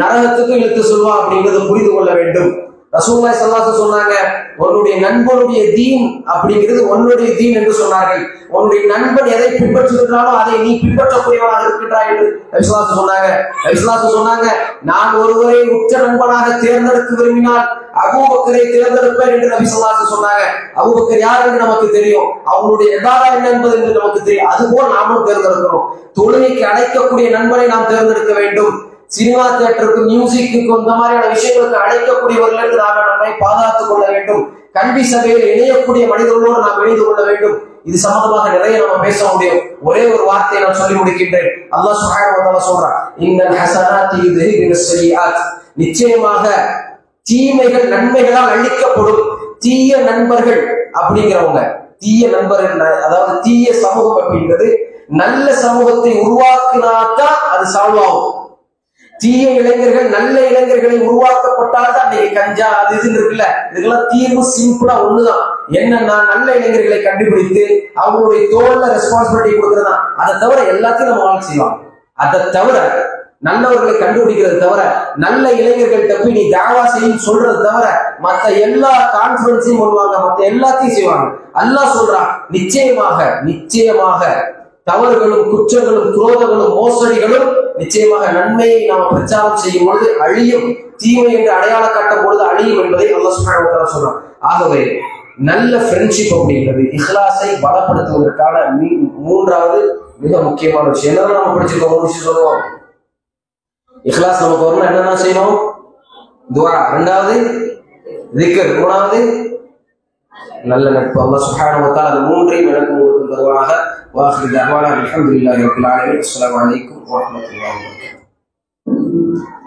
நரகத்துக்கு இழுத்து செல்வான் அப்படிங்கிறத புரிந்து கொள்ள வேண்டும். ரசூலுல்லாஹி ஸல்லல்லாஹு அலைஹி சொன்னாங்க, உன்னுடைய நண்பனுடைய தீன் அப்படிங்கிறது உன்னுடைய தீன் என்று சொன்னார்கள். உன்னுடைய நண்பன் எதை பின்பற்றுகிறானோ அதை நீ பின்பற்றக்கூடியவனாக இருக்கின்றாய் என்று நபி ஸல்லல்லாஹு அலைஹி சொன்னாங்க. நபி ஸல்லல்லாஹு அலைஹி சொன்னாங்க, நான் ஒருவரை உற்ற நண்பனாக தேர்ந்தெடுக்க விரும்பினால் அபூபக்கரை தேர்ந்தெடுப்பேன் என்று நபி ஸல்லல்லாஹு அலைஹி சொன்னாங்க. அபூபக்கர் யார் என்று நமக்கு தெரியும், அவங்களுடைய இபாதா என்ன என்பது என்று நமக்கு தெரியும். அதுபோல் நாமும் தேர்ந்தெடுக்கிறோம். தொழுகைக்கு அழைக்கக்கூடிய நண்பனை நாம் தேர்ந்தெடுக்க வேண்டும். சினிமா தியேட்டருக்கு, மியூசிக்கு, இந்த மாதிரியான விஷயங்களுக்கு அழைக்கக்கூடியவர்கள் நாம் நம்மை பாதுகாத்துக் கொள்ள வேண்டும். கல்வி சபையில் இணையக்கூடிய மனிதர்களோடு நாம் இணைந்து கொள்ள வேண்டும். இது சம்பந்தமாக நிறைய நம்ம பேச முடியும். ஒரே ஒரு வார்த்தையை நான் சொல்லி முடிக்கின்றேன். அல்லாஹ் சுப்ஹானஹு வ தஆலா சொல்றான், இன்னல் ஹஸனாத்தி யுذஹிபுஸ் ஸய்யிஆத், நிச்சயமாக தீமைகள் நன்மைகளால் அழிக்கப்படும். தீய நண்பர்கள் அப்படிங்கிறவங்க, தீய நண்பர்கள், அதாவது தீய சமூகம் அப்படிங்கிறது நல்ல சமூகத்தை உருவாக்கினாதான் அது சால்வ் ஆகும். தீய இளைஞர்கள் நல்ல இளைஞர்களை உருவாக்கப்பட்டால்தான் நீங்க கஞ்சா அது இதுன்னு இருக்குல்ல, இதுக்கெல்லாம் தீர்வு சிம்பிளா ஒண்ணுதான். என்னன்னா நல்ல இளைஞர்களை கண்டுபிடித்து அவங்களுடைய தோல்ல ரெஸ்பான்சிபிலிட்டி கொடுக்கறதா. அதை தவிர எல்லாத்தையும் நம்ம வாழ்க்கை செய்வாங்க. அதை தவிர நல்லவர்களை கண்டுபிடிக்கிறது தவிர, நல்ல இளைஞர்கள்ட்ட போய் நீ தாவா செய்யும் சொல்றது தவிர மத்த எல்லா கான்ஃபரன்ஸையும் பண்ணுவாங்க, மத்த எல்லாத்தையும் செய்வாங்க. அல்லாஹ் சொல்றான், நிச்சயமாக நிச்சயமாக தவறுகளும் குற்றங்களும் குரோதங்களும் மோசடிகளும் நிச்சயமாக நன்மையை நாம் பிரச்சாரம் செய்யும் பொழுது அழியும், தீமை என்று அடையாளம் காட்டும் பொழுது அழியும் என்பதை அல்லாஹ் சுப்ஹானஹு வ தஆலா சொல்றான். ஆகவே நல்ல ஃப்ரெண்ட்ஷிப் அப்படிங்கிறது இஹ்லாஸை பலப்படுத்துவதற்கான மூன்றாவது மிக முக்கியமான விஷயம். என்ன நம்ம படிச்சிருக்கோம், ஒரு விஷயம் சொல்லுவோம், இஹ்லாஸ் நமக்கு வரணும், என்னென்ன செய்யணும், துஆ, இரண்டாவது திக்ர், மூணாவது நல்ல நட்பு. அல்லாஹ் சுப்ஹானஹு வ தஆலா அந்த மூன்றையும் எனக்கு உங்களுக்கு தருவானாக. வாஹிரு தஅவானா அல்ஹம்துலில்லாஹி ரப்பில் ஆலமீன். அஸ்ஸலாமு அலைக்கும் வ ரஹ்மத்துல்லாஹி வ பரகாத்துஹு.